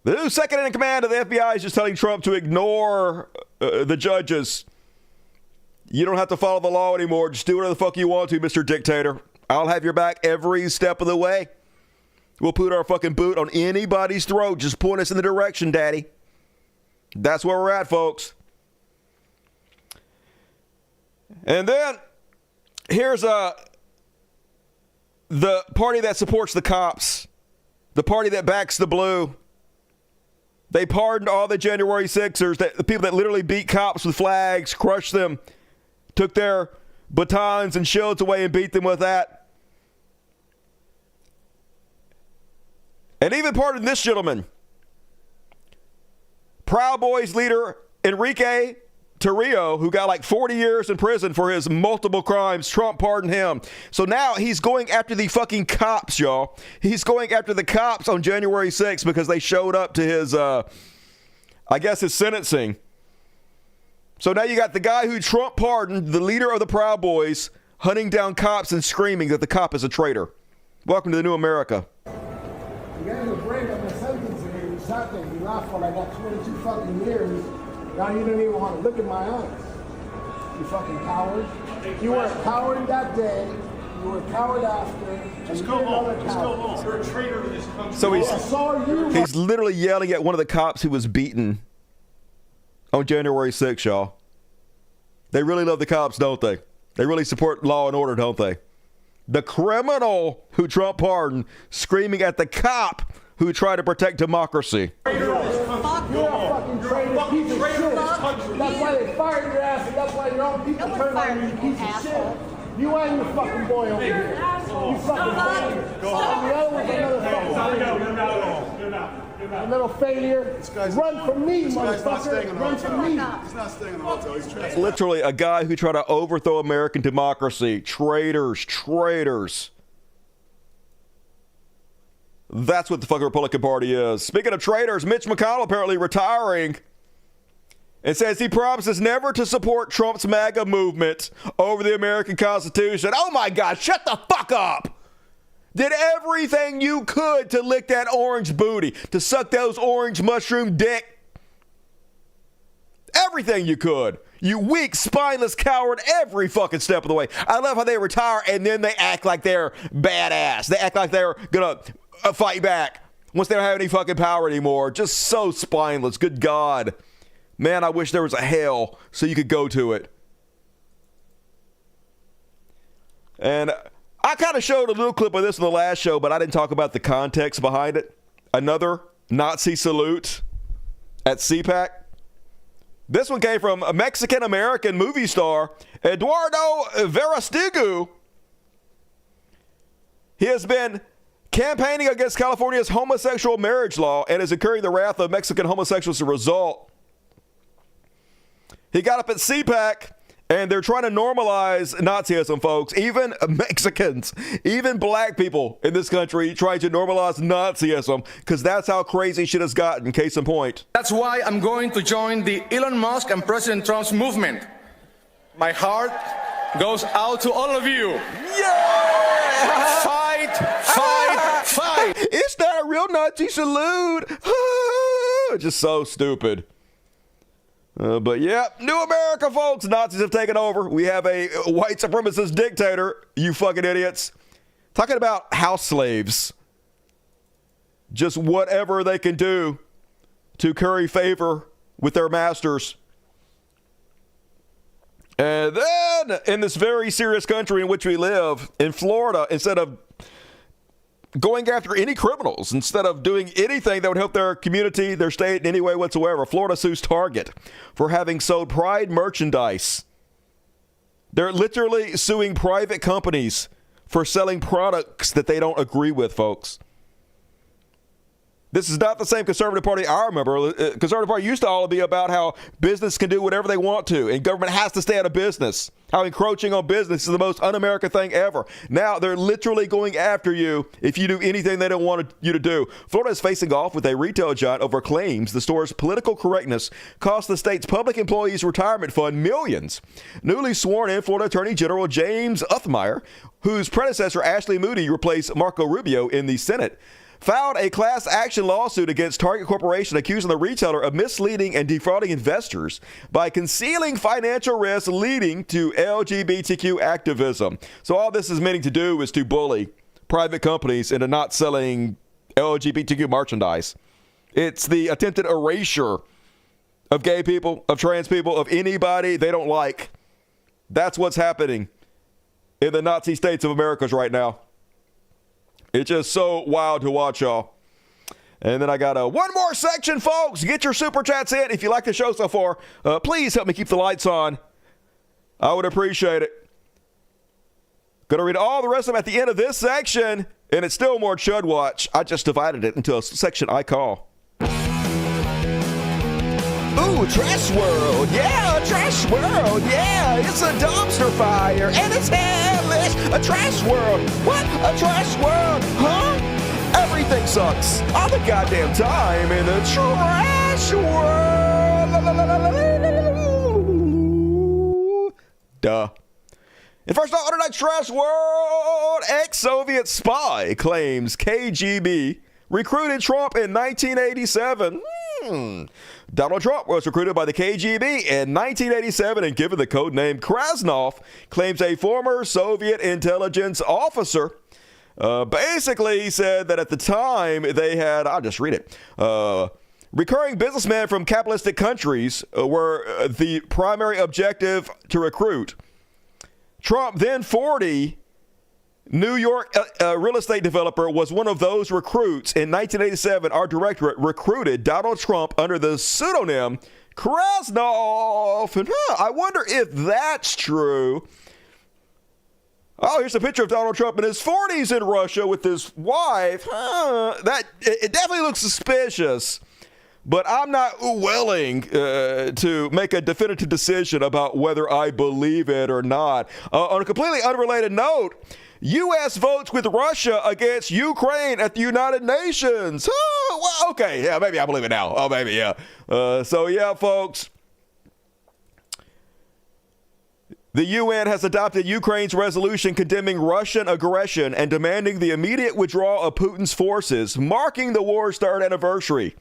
the new second in command of the FBI is just telling Trump to ignore the judges. You don't have to follow the law anymore. Just do whatever the fuck you want to, Mr. Dictator. I'll have your back every step of the way. We'll put our fucking boot on anybody's throat. Just point us in the direction, Daddy. That's where we're at, folks. And then here's the party that supports the cops, the party that backs the blue. They pardoned all the January 6ers, the people that literally beat cops with flags, crushed them, took their batons and shields away and beat them with that. And even pardoned this gentleman, Proud Boys leader Enrique Tarrio, who got like 40 years in prison for his multiple crimes. Trump pardoned him. So now he's going after the fucking cops, y'all. He's going after the cops on January 6th because they showed up to his, I guess, his sentencing. So now you got the guy who Trump pardoned, the leader of the Proud Boys, hunting down cops and screaming that the cop is a traitor. Welcome to the new America. You guys are afraid of my sentence here. You sat there, you laughed for like 22 fucking years. Now you don't even want to look in my eyes. you fucking coward. You were a coward that day. You were a coward after. Just go home. Just go home. You're a traitor to this country. So he's literally yelling at one of the cops who was beaten on January 6th, y'all. They really love the cops, don't they? They really support law and order, don't they? The criminal who Trump pardoned screaming at the cop who tried to protect democracy. You're a fucking traitor, piece of shit. That's why they fired your ass, and that's why your own people turned on you, piece of shit. You and your fucking boy over here. You fucking failure. The other one's another fucking failure. A little failure. Run from me, motherfucker. Run from me. He's not staying in the hotel. He's transferring. Literally a guy who tried to overthrow American democracy. Traitors, traitors. That's what the fucking Republican Party is. Speaking of traitors, Mitch McConnell apparently retiring and says he promises never to support Trump's MAGA movement over the American Constitution. Oh my God, shut the fuck up. Did everything you could to lick that orange booty, to suck those orange mushroom dick. Everything you could. You weak, spineless coward every fucking step of the way. I love how they retire and then they act like they're badass. They act like they're gonna fight back once they don't have any fucking power anymore. Just so spineless. Good God. Man, I wish there was a hell so you could go to it. And I kind of showed a little clip of this in the last show, but I didn't talk about the context behind it. Another Nazi salute at CPAC. This one came from a Mexican-American movie star, Eduardo Verástegui. He has been campaigning against California's homosexual marriage law and is incurring the wrath of Mexican homosexuals as a result. He got up at CPAC, and they're trying to normalize Nazism, folks. Even Mexicans, even black people in this country trying to normalize Nazism because that's how crazy shit has gotten, case in point. That's why I'm going to join the Elon Musk and President Trump's movement. My heart goes out to all of you. Yeah! Fight, fight, fight! It's not a real Nazi salute. Just so stupid. But yeah, new America, folks. Nazis have taken over. We have a white supremacist dictator, you fucking idiots. Talking about house slaves. Just whatever they can do to curry favor with their masters. And then, in this very serious country in which we live, in Florida, instead of going after any criminals, instead of doing anything that would help their community, their state in any way whatsoever, Florida sues Target for having sold Pride merchandise. They're literally suing private companies for selling products that they don't agree with, folks. This is not the same conservative party I remember. Conservative party used to all be about how business can do whatever they want to and government has to stay out of business. How encroaching on business is the most un-American thing ever. Now they're literally going after you if you do anything they don't want you to do. Florida is facing off with a retail giant over claims the store's political correctness cost the state's public employees retirement fund millions. Newly sworn in Florida Attorney General James Uthmeyer, whose predecessor Ashley Moody replaced Marco Rubio in the Senate, filed a class action lawsuit against Target Corporation accusing the retailer of misleading and defrauding investors by concealing financial risks leading to LGBTQ activism. So all this is meaning to do is to bully private companies into not selling LGBTQ merchandise. It's the attempted erasure of gay people, of trans people, of anybody they don't like. That's what's happening in the Nazi states of America right now. It's just so wild to watch, y'all. And then I got one more section, folks. Get your super chats in. If you like the show so far, please help me keep the lights on. I would appreciate it. Going to read all the rest of them at the end of this section, and it's still more Chud Watch. I just divided it into a section I call Ooh, Trash World. Yeah, Trash World. Yeah, it's a dumpster fire, and it's hellish. A trash world. What? A trash world? Huh? Everything sucks all the goddamn time in the trash world. Duh. And first off, on tonight's Trash World, ex-Soviet spy claims KGB recruited Trump in 1987. Donald Trump was recruited by the KGB in 1987 and given the code name Krasnov, claims a former Soviet intelligence officer. Basically, he said that at the time they had, I'll just read it, recurring businessmen from capitalistic countries were the primary objective to recruit. Trump, then 40, New York real estate developer, was one of those recruits. In 1987, our directorate recruited Donald Trump under the pseudonym Krasnov. And I wonder if that's true. Oh, here's a picture of Donald Trump in his 40s in Russia with his wife. It definitely looks suspicious. But I'm not willing to make a definitive decision about whether I believe it or not. On a completely unrelated note, U.S. votes with Russia against Ukraine at the United Nations. Oh, well, okay, yeah, maybe I believe it now. Oh, maybe, yeah. So, yeah, folks. The UN has adopted Ukraine's resolution condemning Russian aggression and demanding the immediate withdrawal of Putin's forces, marking the war's third anniversary.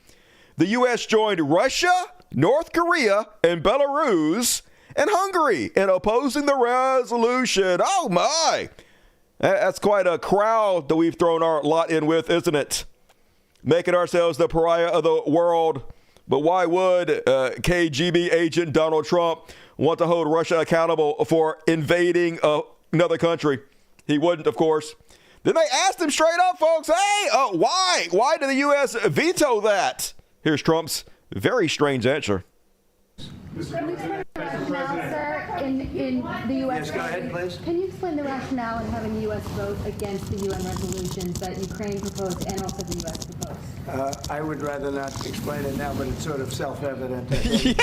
The U.S. joined Russia, North Korea, and Belarus, and Hungary in opposing the resolution. Oh, my. That's quite a crowd that we've thrown our lot in with, isn't it? Making ourselves the pariah of the world. But why would KGB agent Donald Trump want to hold Russia accountable for invading another country? He wouldn't, of course. Then they asked him straight up, folks, hey, why? Why did the U.S. veto that? Here's Trump's very strange answer. Can you explain the rationale, sir, in the U.S.? Yes, go ahead, please. Can you explain the rationale in having the U.S. vote against the UN resolutions that Ukraine proposed and also the U.S. proposed? I would rather not explain it now, but it's sort of self-evident. Yeah!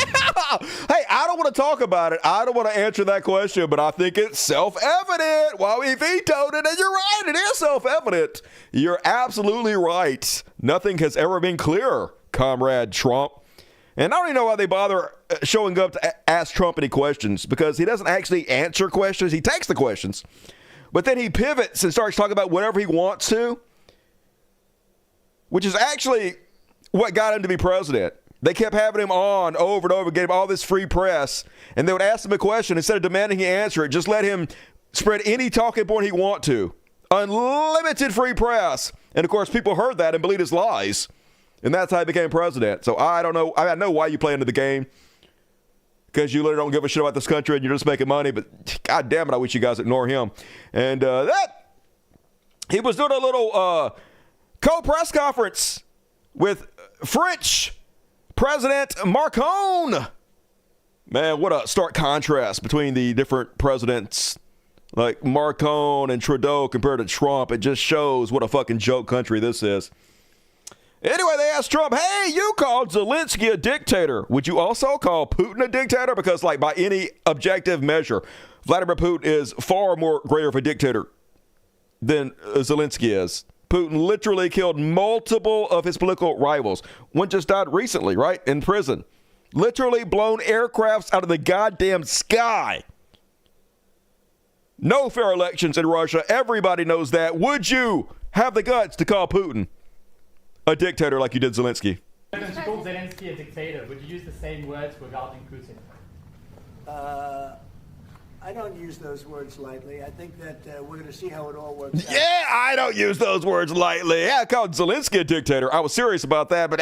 Hey, I don't want to talk about it. I don't want to answer that question, but I think it's self-evident why we vetoed it. And you're right, it is self-evident. You're absolutely right. Nothing has ever been clearer, Comrade Trump. And I don't even know why they bother showing up to ask Trump any questions, because he doesn't actually answer questions. He takes the questions, but then he pivots and starts talking about whatever he wants to, which is actually what got him to be president. They kept having him on over and over, gave him all this free press, and they would ask him a question. Instead of demanding he answer it, just let him spread any talking point he want to. Unlimited free press. And, of course, people heard that and believed his lies. And that's how he became president. So I don't know. I know why you play into the game, because you literally don't give a shit about this country and you're just making money. But God damn it, I wish you guys ignore him. And he was doing a little co-press conference with French President Macron. Man, what a stark contrast between the different presidents like Macron and Trudeau compared to Trump. It just shows what a fucking joke country this is. Anyway, they asked Trump, hey, you called Zelensky a dictator. Would you also call Putin a dictator? Because, like, by any objective measure, Vladimir Putin is far more greater of a dictator than Zelensky is. Putin literally killed multiple of his political rivals. One just died recently, right? In prison. Literally blown aircrafts out of the goddamn sky. No fair elections in Russia. Everybody knows that. Would you have the guts to call Putin a dictator like you did Zelensky? If you called Zelensky a dictator, would you use the same words regarding Putin? I don't use those words lightly. I think that we're going to see how it all works out. Yeah, I don't use those words lightly. Yeah, I called Zelensky a dictator. I was serious about that, but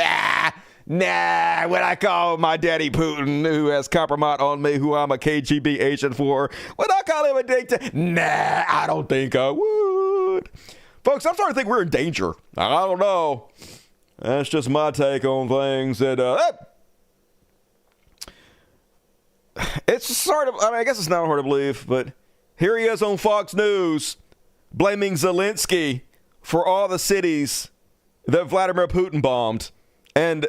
nah, when I call my daddy Putin, who has compromised on me, who I'm a KGB agent for, would I call him a dictator? Nah, I don't think I would. Folks, I'm starting to think we're in danger. I don't know. That's just my take on things. And it's sort of, I guess it's not hard to believe, but here he is on Fox News blaming Zelensky for all the cities that Vladimir Putin bombed. And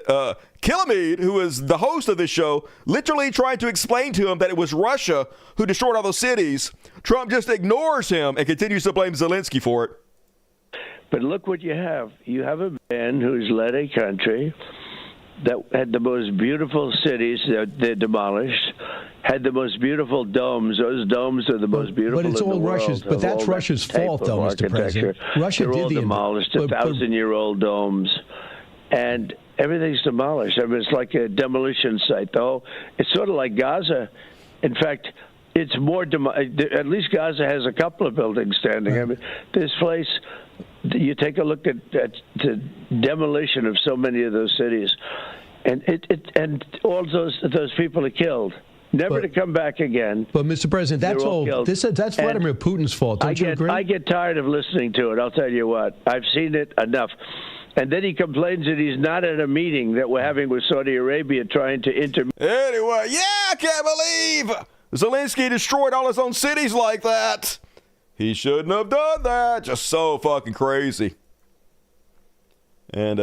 Kilamid, who is the host of this show, literally trying to explain to him that it was Russia who destroyed all those cities. Trump just ignores him and continues to blame Zelensky for it. But look what you have. You have a man who's led a country that had the most beautiful cities that they demolished, had the most beautiful domes. Those domes are the most beautiful in the world. But that's Russia's fault, though, Mr. President. Russia They're did all demolished, 1,000-year-old domes. And everything's demolished. I mean, it's like a demolition site. It's sort of like Gaza. In fact, it's more. At least Gaza has a couple of buildings standing. I mean, this place. You take a look at the demolition of so many of those cities, and and all those people are killed, never to come back again. But Mr. President, that's all. That's Vladimir Putin's fault. Don't you agree? I get tired of listening to it. I'll tell you what. I've seen it enough. And then he complains that he's not at a meeting that we're having with Saudi Arabia trying to intervene. Anyway, I can't believe Zelensky destroyed all his own cities like that. He shouldn't have done that. Just so fucking crazy. And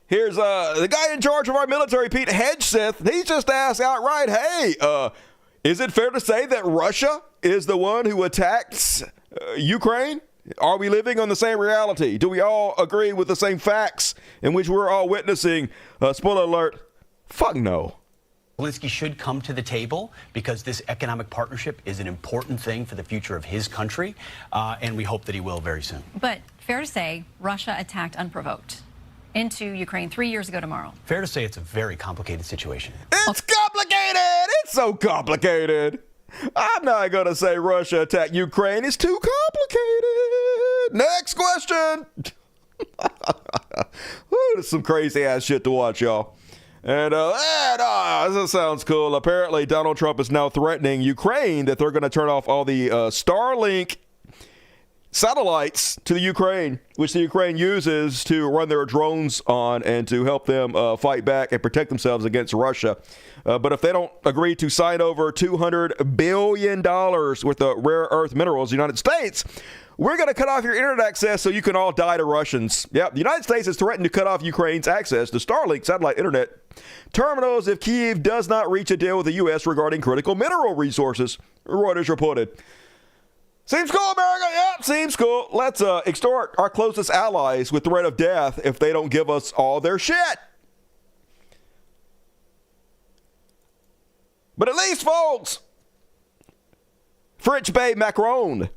here's the guy in charge of our military, Pete Hegseth. He just asked outright, hey, is it fair to say that Russia is the one who attacked Ukraine? Are we living on the same reality? Do we all agree with the same facts in which we're all witnessing? Spoiler alert, fuck no. Zelensky should come to the table because this economic partnership is an important thing for the future of his country, and we hope that he will very soon. But fair to say, Russia attacked unprovoked into Ukraine 3 years ago tomorrow. Fair to say it's a very complicated situation. It's complicated! It's so complicated. I'm not going to say Russia attacked Ukraine. It's too complicated. Next question. Ooh, there's some crazy-ass shit to watch, y'all. And this sounds cool. Apparently, Donald Trump is now threatening Ukraine that they're going to turn off all the Starlink satellites to the Ukraine, which the Ukraine uses to run their drones on and to help them fight back and protect themselves against Russia. But if they don't agree to sign over $200 billion worth of rare earth minerals, the United States, we're going to cut off your internet access so you can all die to Russians. Yep, the United States has threatened to cut off Ukraine's access to Starlink satellite internet terminals if Kyiv does not reach a deal with the U.S. regarding critical mineral resources, Reuters reported. Seems cool, America. Yep, seems cool. Let's extort our closest allies with threat of death if they don't give us all their shit. But at least, folks, French babe Macron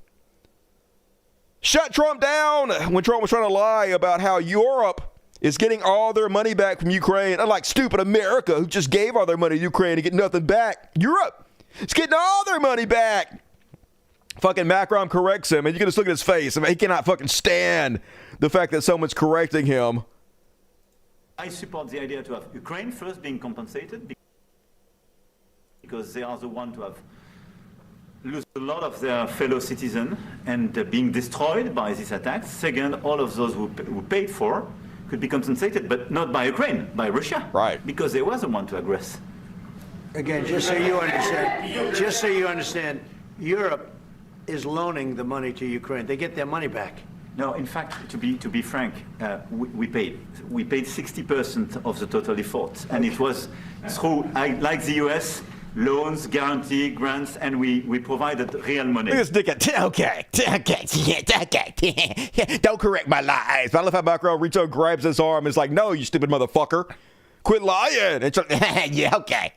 shut Trump down when Trump was trying to lie about how Europe is getting all their money back from Ukraine. Unlike stupid America, who just gave all their money to Ukraine to get nothing back. Europe is getting all their money back. Fucking Macron corrects him, and you can just look at his face. I mean, he cannot fucking stand the fact that someone's correcting him. I support the idea to have Ukraine first being compensated because they are the ones to have lose a lot of their fellow citizens and being destroyed by these attacks. Second, all of those who paid for could be compensated, but not by Ukraine, by Russia. Right. Because they were the one to aggress. Again, just so you understand, Europe is loaning the money to Ukraine. They get their money back. No, in fact, to be frank, we paid 60% of the total effort, and it was through, like the US, loans, guarantee, grants, and we provided real money. Look at this dickhead. Okay. Don't correct my lies. I love how Macron reaches out, grabs his arm, and is like, no, you stupid motherfucker. Quit lying. And yeah, okay.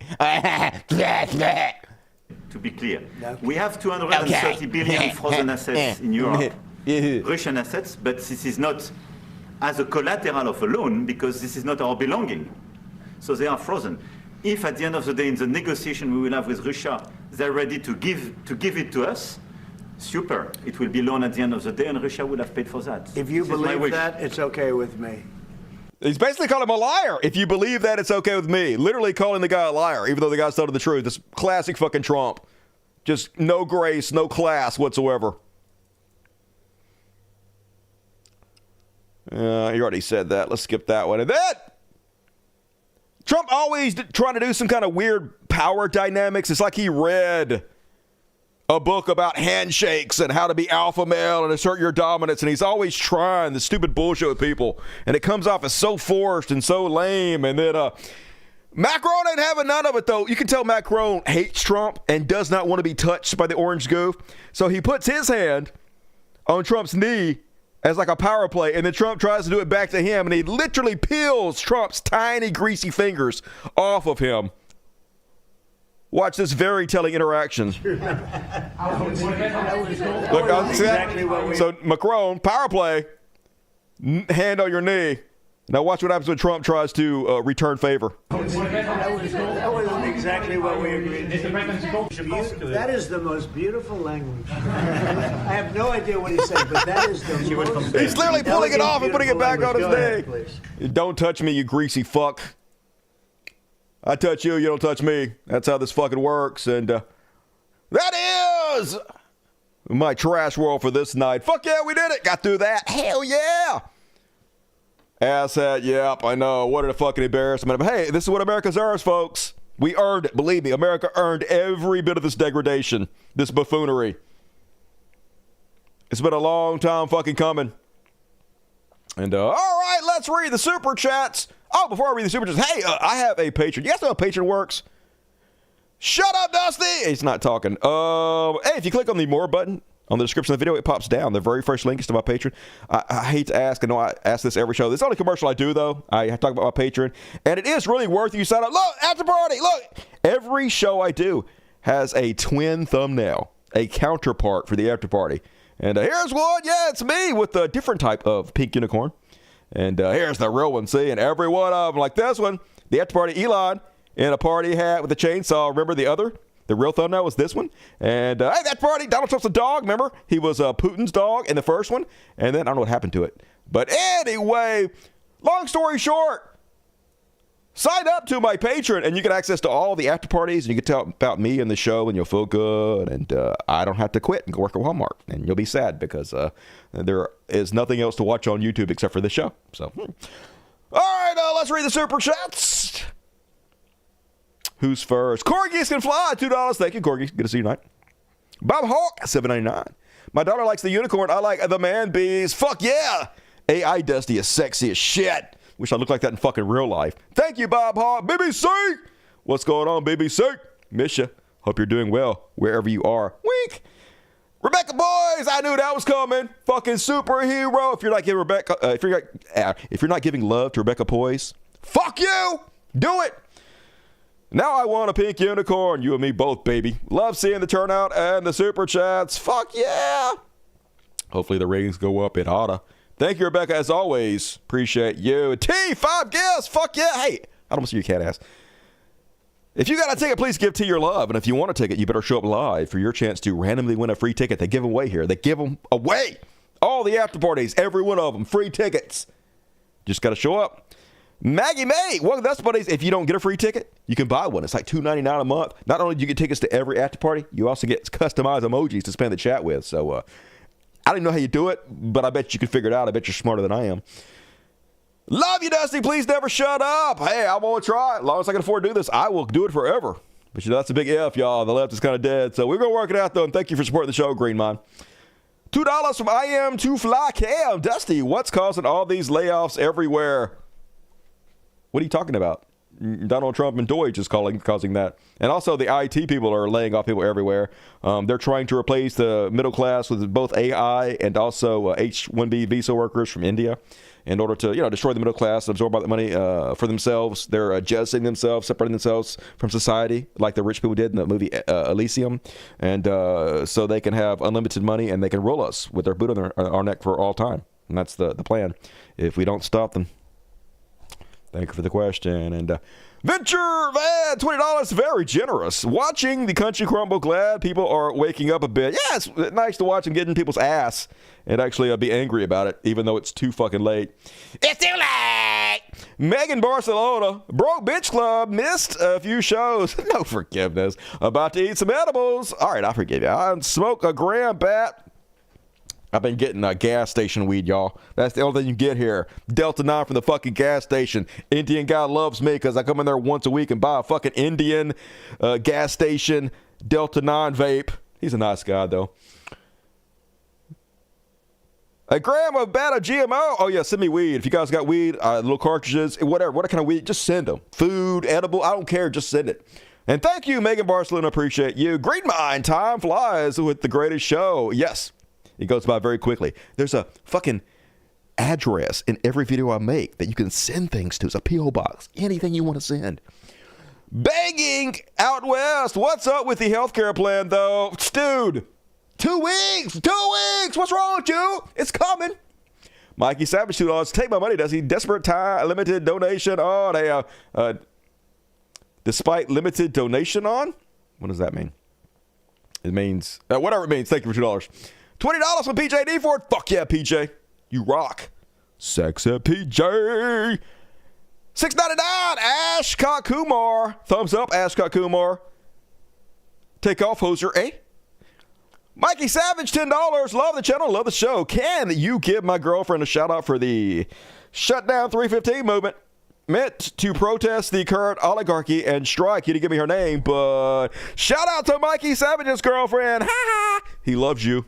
To be clear, we have 230 billion frozen assets in Europe, Russian assets, but this is not as a collateral of a loan because this is not our belonging. So they are frozen. If at the end of the day in the negotiation we will have with Russia, they're ready to give it to us, super. It will be loan at the end of the day and Russia will have paid for that. If you believe that, it's okay with me. He's basically calling him a liar. If you believe that, it's okay with me. Literally calling the guy a liar, even though the guy's telling the truth. This classic fucking Trump. Just no grace, no class whatsoever. You already said that. Let's skip that one. And then, Trump always trying to do some kind of weird power dynamics. It's like he read a book about handshakes and how to be alpha male and assert your dominance, and he's always trying this stupid bullshit with people, and it comes off as so forced and so lame. And then Macron ain't having none of it, though. You can tell Macron hates Trump and does not want to be touched by the orange goof, so he puts his hand on Trump's knee as like a power play, and then Trump tries to do it back to him, and he literally peels Trump's tiny greasy fingers off of him. Watch this very telling interaction. Look, see that? So Macron, power play, hand on your knee. Now watch what happens when Trump tries to return favor. That wasn't exactly what we agreed to. That is the most beautiful language. I have no idea what he's saying, but that is the most... He's literally pulling it off and putting it back on his neck. Don't touch me, you greasy fuck. I touch you, you don't touch me. That's how this fucking works. And that is my trash world for this night. Fuck yeah, we did it. Got through that. Hell yeah. Asshat, yep, I know. What a fucking embarrassment. But hey, this is what America deserves, folks. We earned it. Believe me, America earned every bit of this degradation, this buffoonery. It's been a long time fucking coming. And all right, let's read the super chats. Oh, before I read the super chats, hey, I have a patron. You guys know how Patreon works? Shut up, Dusty. He's not talking. Hey, if you click on the more button on the description of the video, it pops down. The very first link is to my Patreon. I hate to ask. I know I ask this every show. This is the only commercial I do, though. I talk about my Patreon. And it is really worth you sign up. Look, after party. Look, every show I do has a twin thumbnail, a counterpart for the after party. And here's one. Yeah, it's me with a different type of pink unicorn. And here's the real one. See, and every one of them, like this one, the after party Elon in a party hat with a chainsaw. Remember the other? The real thumbnail was this one. And hey, that party, Donald Trump's a dog, remember? He was Putin's dog in the first one. And then I don't know what happened to it. But anyway, long story short, sign up to my Patreon and you get access to all the after parties. And you can tell about me and the show and you'll feel good. And I don't have to quit and go work at Walmart. And you'll be sad because there is nothing else to watch on YouTube except for this show. So, all right, let's read the super chats. Who's first? Corgis can fly. $2. Thank you, Corgis. Good to see you tonight. Bob Hawk, $7.99. My daughter likes the unicorn. I like the man bees. Fuck yeah. AI Dusty is sexy as shit. Wish I looked like that in fucking real life. Thank you, Bob Hawk. BBC. What's going on, BBC? Miss ya. Hope you're doing well wherever you are. Wink. Rebecca Boys. I knew that was coming. Fucking superhero. If you're not giving Rebecca, if you're not giving love to Rebecca Boys, fuck you. Do it. Now I want a pink unicorn. You and me both, baby. Love seeing the turnout and the super chats. Fuck yeah. Hopefully the ratings go up. It oughta. Thank you, Rebecca, as always. Appreciate you. T, 5 gifts. Fuck yeah. Hey, I don't see your cat ass. If you got a ticket, please give T your love. And if you want a ticket, you better show up live for your chance to randomly win a free ticket. They give them away here. They give them away. All the after parties, every one of them, free tickets. Just got to show up. Maggie May, well, that's buddies. If you don't get a free ticket, you can buy one. It's like $2.99 a month. Not only do you get tickets to every after party, you also get customized emojis to spend the chat with. So I don't even know how you do it, but I bet you can figure it out. I bet you're smarter than I am. Love you, Dusty. Please never shut up. Hey, I want to try. As long as I can afford to do this, I will do it forever. But you know, that's a big if, y'all. The left is kind of dead. So we're going to work it out, though. And thank you for supporting the show, Green Mind. $2 from I Am to Fly Cam. Dusty, what's causing all these layoffs everywhere? What are you talking about? Donald Trump and Deutsche is causing that. And also the IT people are laying off people everywhere. They're trying to replace the middle class with both AI and also H-1B visa workers from India in order to, destroy the middle class, absorb all that money for themselves. They're jettisoning themselves, separating themselves from society like the rich people did in the movie Elysium. And so they can have unlimited money and they can rule us with their boot on our neck for all time. And that's the plan if we don't stop them. Thank you for the question. And Venture, man, $20, very generous. Watching the country crumble, glad people are waking up a bit. Yeah, it's nice to watch them getting people's ass and actually be angry about it, even though it's too fucking late. It's too late! Megan Barcelona, Broke Bitch Club, missed a few shows. No forgiveness. About to eat some edibles. All right, I forgive you. I smoke a gram, Bat. I've been getting gas station weed, y'all. That's the only thing you get here. Delta 9 from the fucking gas station. Indian guy loves me because I come in there once a week and buy a fucking Indian gas station Delta 9 vape. He's a nice guy, though. A gram of bad GMO. Oh, yeah, send me weed. If you guys got weed, little cartridges, whatever. What kind of weed? Just send them. Food, edible, I don't care. Just send it. And thank you, Megan Barcelona. Appreciate you. Green Mind, time flies with the greatest show. Yes. It goes by very quickly. There's a fucking address in every video I make that you can send things to. It's a P.O. box. Anything you want to send. Begging out west. What's up with the healthcare plan, though? Dude, 2 weeks. 2 weeks. What's wrong with you? It's coming. Mikey Savage, $2. Take my money, does he? Desperate time, limited donation. Oh, they despite limited donation on? What does that mean? It means whatever it means. Thank you for $2. $20 from PJ Ford. Fuck yeah, PJ. You rock. Sex at PJ. $6.99. Ashcott Kumar. Thumbs up, Ashcott Kumar. Take off, hoser, eh? Mikey Savage, $10. Love the channel, love the show. Can you give my girlfriend a shout out for the Shutdown 315 movement? Meant to protest the current oligarchy and strike. You didn't give me her name, but shout out to Mikey Savage's girlfriend. Ha ha. He loves you.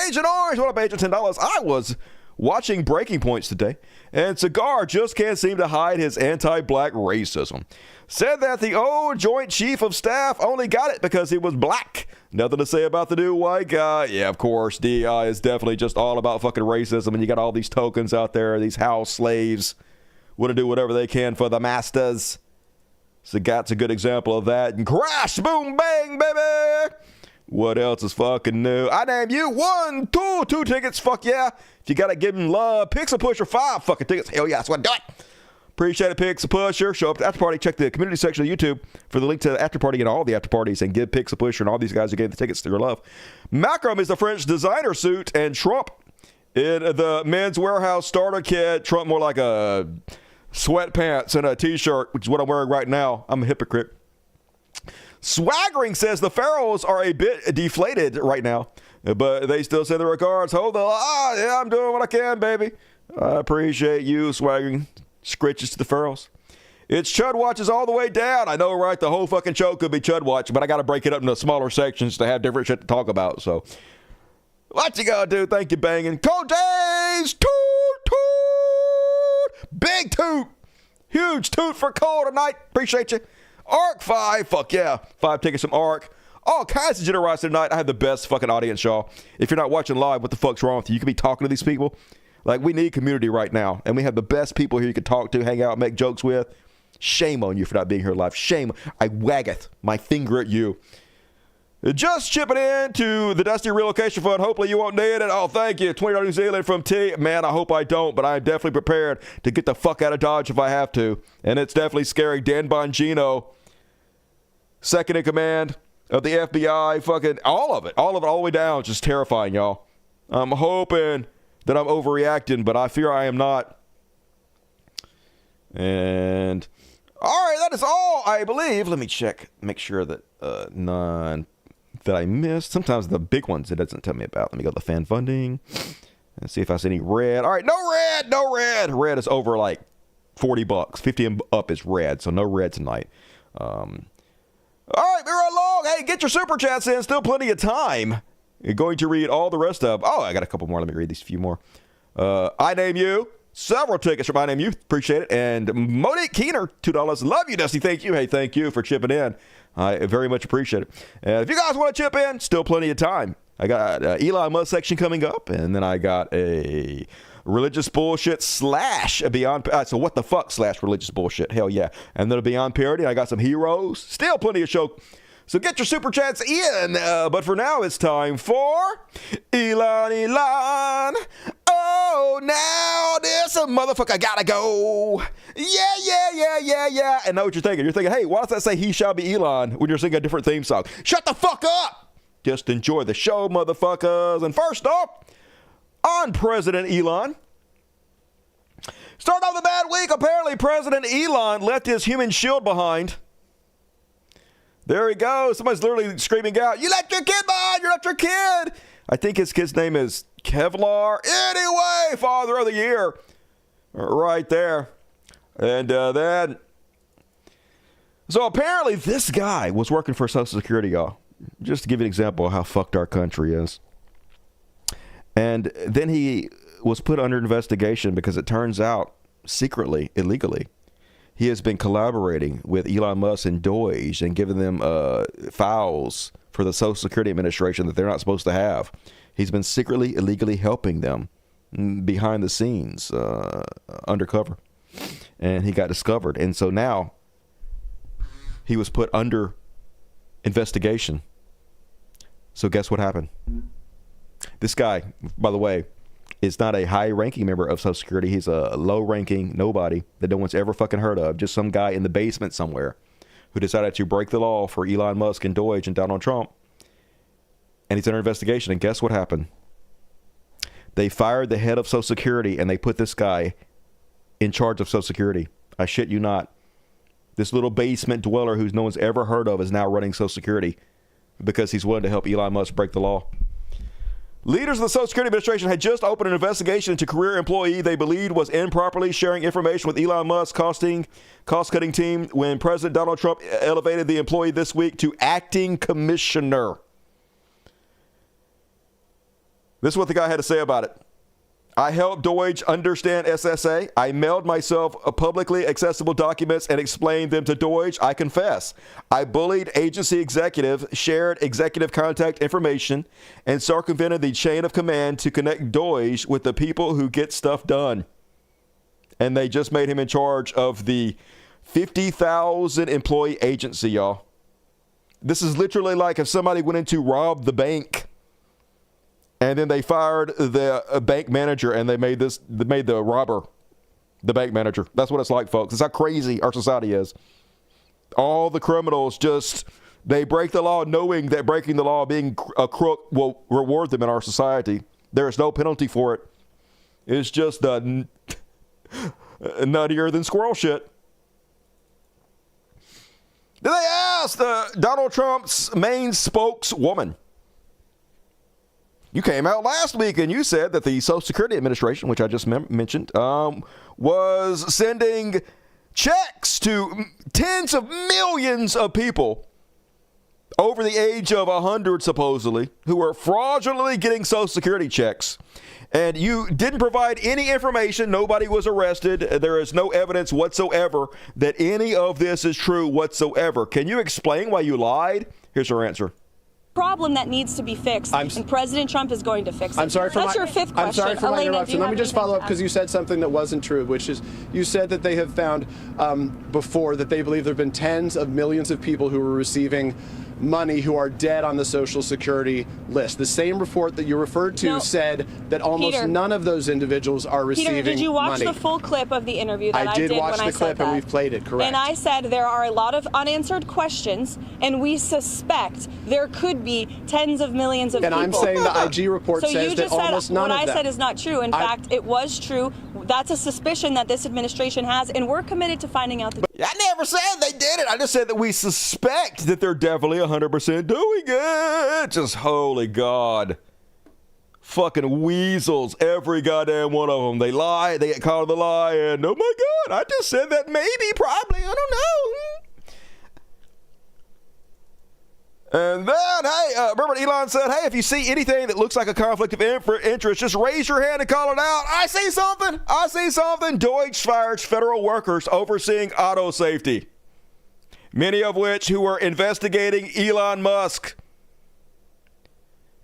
Agent Orange, what up, Agent? $10. I was watching Breaking Points today, and Cigar just can't seem to hide his anti-black racism. Said that the old Joint Chief of Staff only got it because he was black. Nothing to say about the new white guy. Yeah, of course, DI is definitely just all about fucking racism, and you got all these tokens out there, these house slaves, want to do whatever they can for the masters. So that's a good example of that. And crash, boom, bang, baby. What else is fucking new? I name you 1, 2 tickets. Fuck yeah. If you got to give him love, Pixel Pusher 5 fucking tickets. Hell yeah, that's what I do it. Appreciate it, Pixel Pusher. Show up at the after party. Check the community section of YouTube for the link to the after party and all the after parties, and give Pixel Pusher and all these guys who gave the tickets to your love. Macron is the French designer suit, and Trump in the Men's Warehouse starter kit. Trump more like a sweatpants and a t-shirt, which is what I'm wearing right now. I'm a hypocrite. Swaggering says the Pharaohs are a bit deflated right now, but they still send their regards. Hold the yeah, I'm doing what I can, baby. I appreciate you, Swaggering. Scritches to the Pharaohs. It's Chud Watches all the way down. I know, right? The whole fucking show could be Chud Watch, but I got to break it up into smaller sections to have different shit to talk about. So, what you gonna do? Thank you, banging. Cold days, toot, toot. Big toot. Huge toot for Cole tonight. Appreciate you. Arc 5. Fuck yeah. 5 tickets from Arc. All kinds of generosity tonight. I have the best fucking audience, y'all. If you're not watching live, what the fuck's wrong with you? You could be talking to these people. Like, we need community right now. And we have the best people here you can talk to, hang out, make jokes with. Shame on you for not being here live. Shame. I waggeth my finger at you. Just chipping in to the Dusty Relocation Fund. Hopefully you won't need it. Oh, thank you. $20 New Zealand from T. Man, I hope I don't, but I'm definitely prepared to get the fuck out of Dodge if I have to. And it's definitely scary. Dan Bongino, second in command of the FBI. Fucking all of it, all the way down. Just terrifying, y'all. I'm hoping that I'm overreacting, but I fear I am not. And all right, that is all, I believe. Let me check, make sure that none that I missed. Sometimes the big ones it doesn't tell me about. Let me go to the fan funding and see if I see any red. All right, no red, no red. Red is over like $40. 50 and up is red, so no red tonight. All right, we're along. Hey, get your super chats in. Still plenty of time. You're going to read all the rest of. Oh, I got a couple more. Let me read these few more. I name you. Several tickets from I name you. Appreciate it. And Monique Keener, $2. Love you, Dusty. Thank you. Hey, thank you for chipping in. I very much appreciate it. And if you guys want to chip in, still plenty of time. I got Elon Musk section coming up, and then I got a religious bullshit / beyond. So what the fuck / religious bullshit. Hell yeah. And then a beyond parody. I got some heroes. Still plenty of show. So get your super chats in. But for now, it's time for Elon. Oh, now this a motherfucker gotta go. Yeah. And know what you're thinking. You're thinking, hey, why does that say he shall be Elon when you're singing a different theme song? Shut the fuck up. Just enjoy the show, motherfuckers. And first off, on President Elon. Start off the bad week. Apparently, President Elon left his human shield behind. There he goes. Somebody's literally screaming out, you left your kid behind. You left your kid. I think his kid's name is Kevlar. Anyway, Father of the Year. Right there. And then. So apparently this guy was working for Social Security, y'all. Just to give you an example of how fucked our country is. And then he was put under investigation because it turns out, secretly, illegally, he has been collaborating with Elon Musk and Doge and giving them files for the Social Security Administration that they're not supposed to have. He's been secretly, illegally helping them behind the scenes, undercover. And he got discovered. And so now he was put under investigation. So guess what happened? This guy, by the way, is not a high-ranking member of Social Security. He's a low-ranking nobody that no one's ever fucking heard of. Just some guy in the basement somewhere who decided to break the law for Elon Musk and Deutsche and Donald Trump. And he's under investigation. And guess what happened? They fired the head of Social Security and they put this guy in charge of Social Security. I shit you not. This little basement dweller who no one's ever heard of is now running Social Security because he's willing to help Elon Musk break the law. Leaders of the Social Security Administration had just opened an investigation into a career employee they believed was improperly sharing information with Elon Musk's cost-cutting team when President Donald Trump elevated the employee this week to acting commissioner. This is what the guy had to say about it. I helped Deutsche understand SSA. I mailed myself publicly accessible documents and explained them to Deutsche. I confess. I bullied agency executive, shared executive contact information, and circumvented the chain of command to connect Deutsche with the people who get stuff done. And they just made him in charge of the 50,000 employee agency, y'all. This is literally like if somebody went in to rob the bank. And then they fired the bank manager and they made the robber the bank manager. That's what it's like, folks. It's how crazy our society is. All the criminals they break the law knowing that breaking the law, being a crook, will reward them in our society. There is no penalty for it. It's just nuttier than squirrel shit. Then they asked Donald Trump's main spokeswoman. You came out last week and you said that the Social Security Administration, which I just mentioned, was sending checks to tens of millions of people over the age of 100, supposedly, who were fraudulently getting Social Security checks. And you didn't provide any information. Nobody was arrested. There is no evidence whatsoever that any of this is true whatsoever. Can you explain why you lied? Here's her answer. Problem that needs to be fixed, and President Trump is going to fix it. I'm sorry for That's your fifth question. I'm sorry for my interruption. Let me just follow up because you said something that wasn't true, which is you said that they have found before that they believe there have been tens of millions of people who are receiving money who are dead on the Social Security list. The same report that you referred to said that almost Peter, none of those individuals are receiving money. Peter, did you watch the full clip of the interview that I did when I said that? I did watch the clip and we've played it, correct. And I said there are a lot of unanswered questions and we suspect there could be tens of millions of people. And I'm saying the IG report says that almost none of them. What I said is not true. In fact, it was true. That's a suspicion that this administration has, and we're committed to finding out. I never said they did it. I just said that we suspect that they're definitely 100% doing it. Just holy God. Fucking weasels, every goddamn one of them. They lie, they get caught in the lie, and oh my God, I just said that maybe, probably, I don't know. And then, hey, remember Elon said, hey, if you see anything that looks like a conflict of interest, just raise your hand and call it out. I see something. Deutsche fires federal workers overseeing auto safety, many of which who were investigating Elon Musk.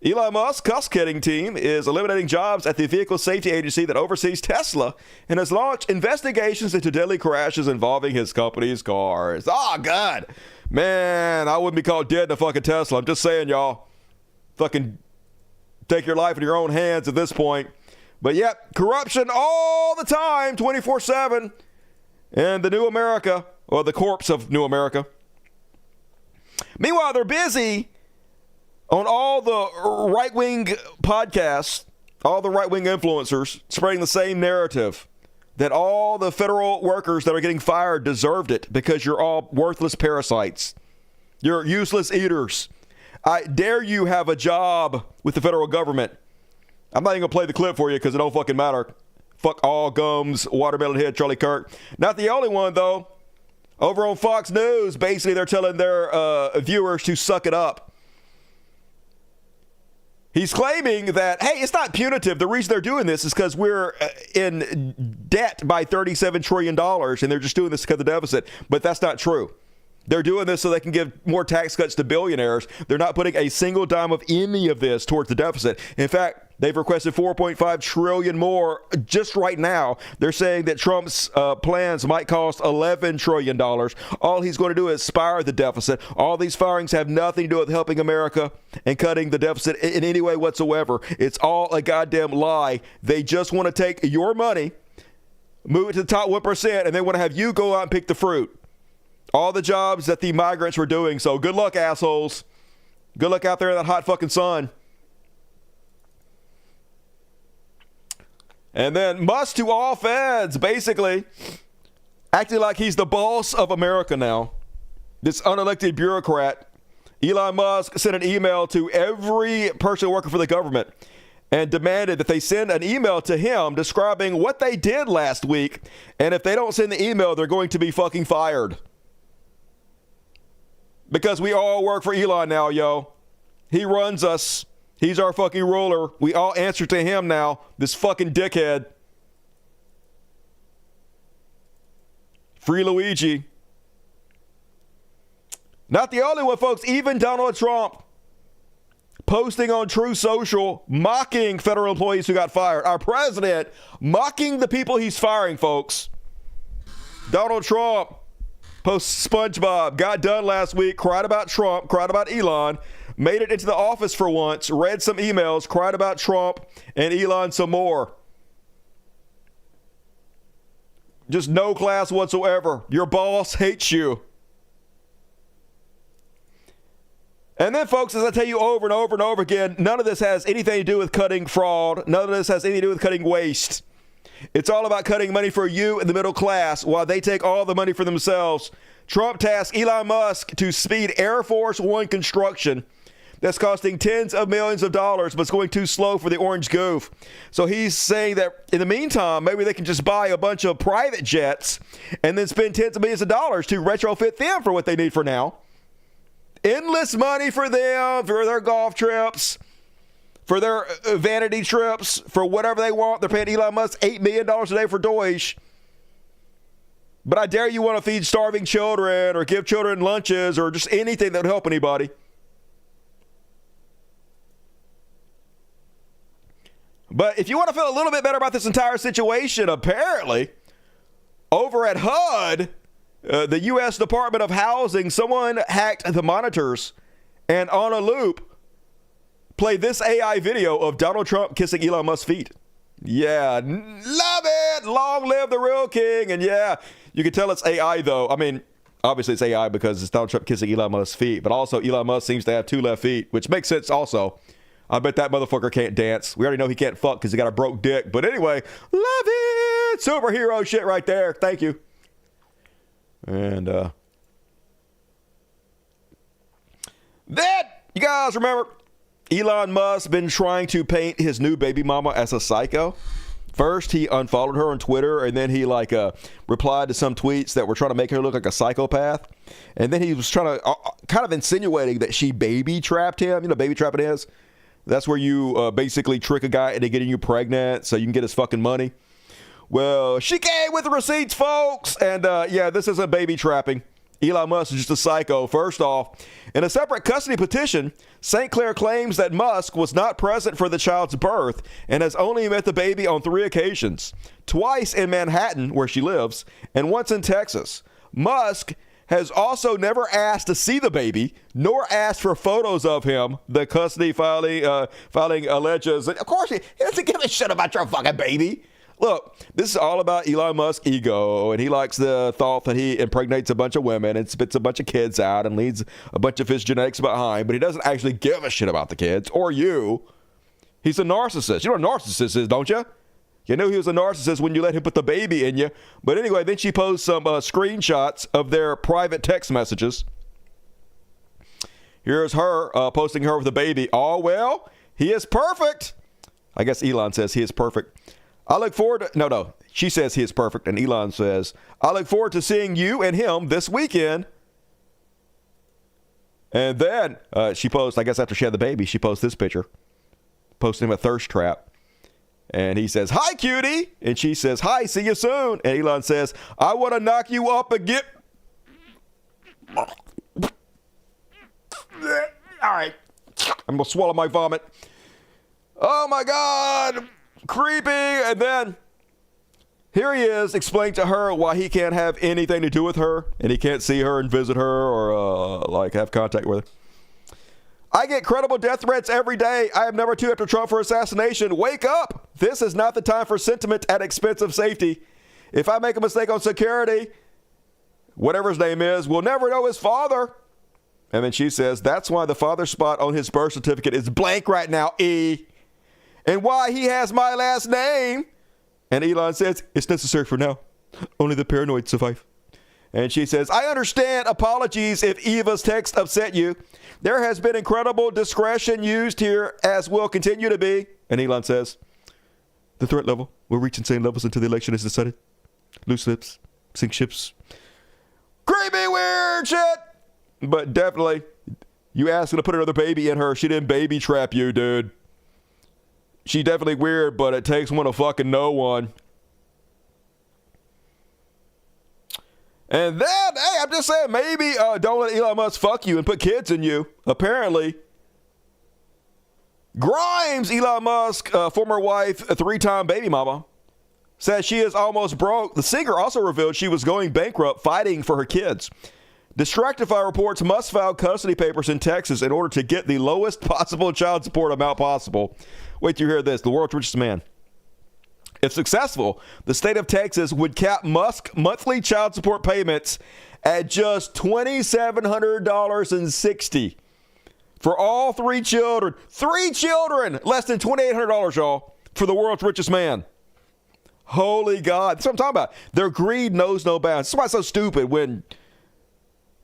Elon Musk's cost-cutting team is eliminating jobs at the vehicle safety agency that oversees Tesla and has launched investigations into deadly crashes involving his company's cars. Oh, God. Man, I wouldn't be called dead in a fucking Tesla. I'm just saying, y'all. Fucking take your life in your own hands at this point. But yep, corruption all the time, 24/7. And the new America, or the corpse of new America. Meanwhile, they're busy on all the right-wing podcasts, all the right-wing influencers, spreading the same narrative that all the federal workers that are getting fired deserved it because you're all worthless parasites. You're useless eaters. I dare you have a job with the federal government. I'm not even going to play the clip for you because it don't fucking matter. Fuck all gums, watermelon head, Charlie Kirk. Not the only one, though. Over on Fox News, basically they're telling their viewers to suck it up. He's claiming that, hey, it's not punitive. The reason they're doing this is because we're in debt by $37 trillion, and they're just doing this to cut the deficit. But that's not true. They're doing this so they can give more tax cuts to billionaires. They're not putting a single dime of any of this towards the deficit. In fact, They've requested $4.5 trillion more just right now. They're saying that Trump's plans might cost $11 trillion. All he's going to do is spiral the deficit. All these firings have nothing to do with helping America and cutting the deficit in any way whatsoever. It's all a goddamn lie. They just want to take your money, move it to the top 1%, and they want to have you go out and pick the fruit. All the jobs that the migrants were doing. So good luck, assholes. Good luck out there in that hot fucking sun. And then Musk to all feds, basically acting like he's the boss of America now. This unelected bureaucrat, Elon Musk, sent an email to every person working for the government and demanded that they send an email to him describing what they did last week. And if they don't send the email, they're going to be fucking fired. Because we all work for Elon now, yo. He runs us. He's our fucking ruler. We all answer to him now. This fucking dickhead. Free Luigi. Not the only one, folks. Even Donald Trump posting on True Social, mocking federal employees who got fired. Our president mocking the people he's firing, folks. Donald Trump posts SpongeBob, got done last week, cried about Trump, cried about Elon, made it into the office for once, read some emails, cried about Trump and Elon some more. Just no class whatsoever. Your boss hates you. And then, folks, as I tell you over and over and over again, none of this has anything to do with cutting fraud. None of this has anything to do with cutting waste. It's all about cutting money for you in the middle class while they take all the money for themselves. Trump tasked Elon Musk to speed Air Force One construction. That's costing tens of millions of dollars, but it's going too slow for the orange goof. So he's saying that in the meantime, maybe they can just buy a bunch of private jets and then spend tens of millions of dollars to retrofit them for what they need for now. Endless money for them, for their golf trips, for their vanity trips, for whatever they want. They're paying Elon Musk $8 million a day for Deutsche. But I dare you want to feed starving children or give children lunches or just anything that would help anybody. But if you want to feel a little bit better about this entire situation, apparently, over at HUD, the U.S. Department of Housing, someone hacked the monitors and on a loop played this AI video of Donald Trump kissing Elon Musk's feet. Yeah, love it. Long live the real king. And yeah, you can tell it's AI though. I mean, obviously it's AI because it's Donald Trump kissing Elon Musk's feet, but also Elon Musk seems to have two left feet, which makes sense also. I bet that motherfucker can't dance. We already know he can't fuck because he got a broke dick. But anyway, love it. Superhero shit right there. Thank you. And that, you guys remember, Elon Musk been trying to paint his new baby mama as a psycho. First, he unfollowed her on Twitter, and then he replied to some tweets that were trying to make her look like a psychopath. And then he was trying to kind of insinuating that she baby trapped him. You know, baby trapping is? That's where you basically trick a guy into getting you pregnant so you can get his fucking money. Well, she came with the receipts, folks. And yeah, this isn't baby trapping. Elon Musk is just a psycho. First off, in a separate custody petition, St. Clair claims that Musk was not present for the child's birth and has only met the baby on 3 occasions, twice in Manhattan, where she lives, and once in Texas. Musk has also never asked to see the baby, nor asked for photos of him, the custody filing alleges. Of course, he doesn't give a shit about your fucking baby. Look, this is all about Elon Musk's ego, and he likes the thought that he impregnates a bunch of women and spits a bunch of kids out and leaves a bunch of his genetics behind, but he doesn't actually give a shit about the kids or you. He's a narcissist. You know what a narcissist is, don't you? You knew he was a narcissist when you let him put the baby in you. But anyway, then she posts some screenshots of their private text messages. Here's her posting her with the baby. Oh, well, he is perfect. I guess Elon says he is perfect. I look forward to, no, she says he is perfect, and Elon says, I look forward to seeing you and him this weekend. And then she posts, I guess after she had the baby, she posts this picture, posting him a thirst trap. And he says, hi, cutie. And she says, hi, see you soon. And Elon says, I want to knock you up again. All right. I'm going to swallow my vomit. Oh my God, creepy. And then here he is explaining to her why he can't have anything to do with her and he can't see her and visit her or like have contact with her. I get credible death threats every day. I am number 2 after Trump for assassination. Wake up. This is not the time for sentiment at expense of safety. If I make a mistake on security, whatever his name is, we'll never know his father. And then she says, that's why the father spot on his birth certificate is blank right now, E. And why he has my last name. And Elon says, it's necessary for now. Only the paranoid survive. And she says, I understand. Apologies if Eva's text upset you. There has been incredible discretion used here, as will continue to be. And Elon says, the threat level will reach insane levels until the election is decided. Loose lips, sink ships. Creepy, weird shit. But definitely, you asked her to put another baby in her. She didn't baby trap you, dude. She definitely weird, but it takes one to fucking know one. And then, hey, I'm just saying, maybe don't let Elon Musk fuck you and put kids in you. Apparently, Grimes, Elon Musk, former wife, a 3-time baby mama, says she is almost broke. The singer also revealed she was going bankrupt fighting for her kids. Distractify reports Musk filed custody papers in Texas in order to get the lowest possible child support amount possible. Wait till you hear this. The world's richest man. If successful, the state of Texas would cap Musk monthly child support payments at just $2,760 for all 3 children. 3 children! Less than $2,800, y'all, for the world's richest man. Holy God. That's what I'm talking about. Their greed knows no bounds. That's why it's so stupid when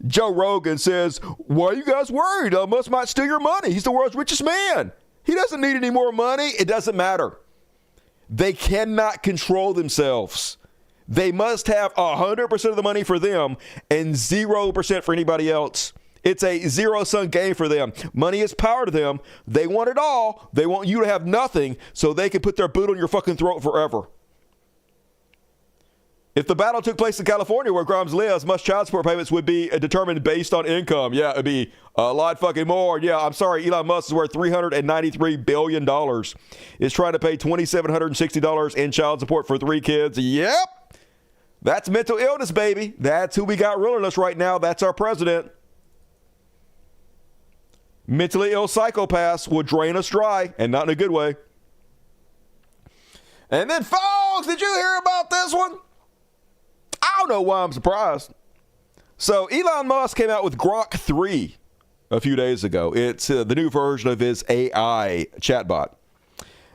Joe Rogan says, why are you guys worried? Musk might steal your money. He's the world's richest man. He doesn't need any more money. It doesn't matter. They cannot control themselves. They must have 100% of the money for them and 0% for anybody else. It's a zero-sum game for them. Money is power to them. They want it all. They want you to have nothing so they can put their boot on your fucking throat forever. If the battle took place in California where Grimes lives, Musk's child support payments would be determined based on income. Yeah, it'd be a lot fucking more. Yeah, I'm sorry, Elon Musk is worth $393 billion. Is trying to pay $2,760 in child support for 3 kids. Yep. That's mental illness, baby. That's who we got ruling us right now. That's our president. Mentally ill psychopaths will drain us dry, and not in a good way. And then, folks, did you hear about this one? I don't know why I'm surprised. So Elon Musk came out with Grok 3 a few days ago. It's the new version of his AI chatbot.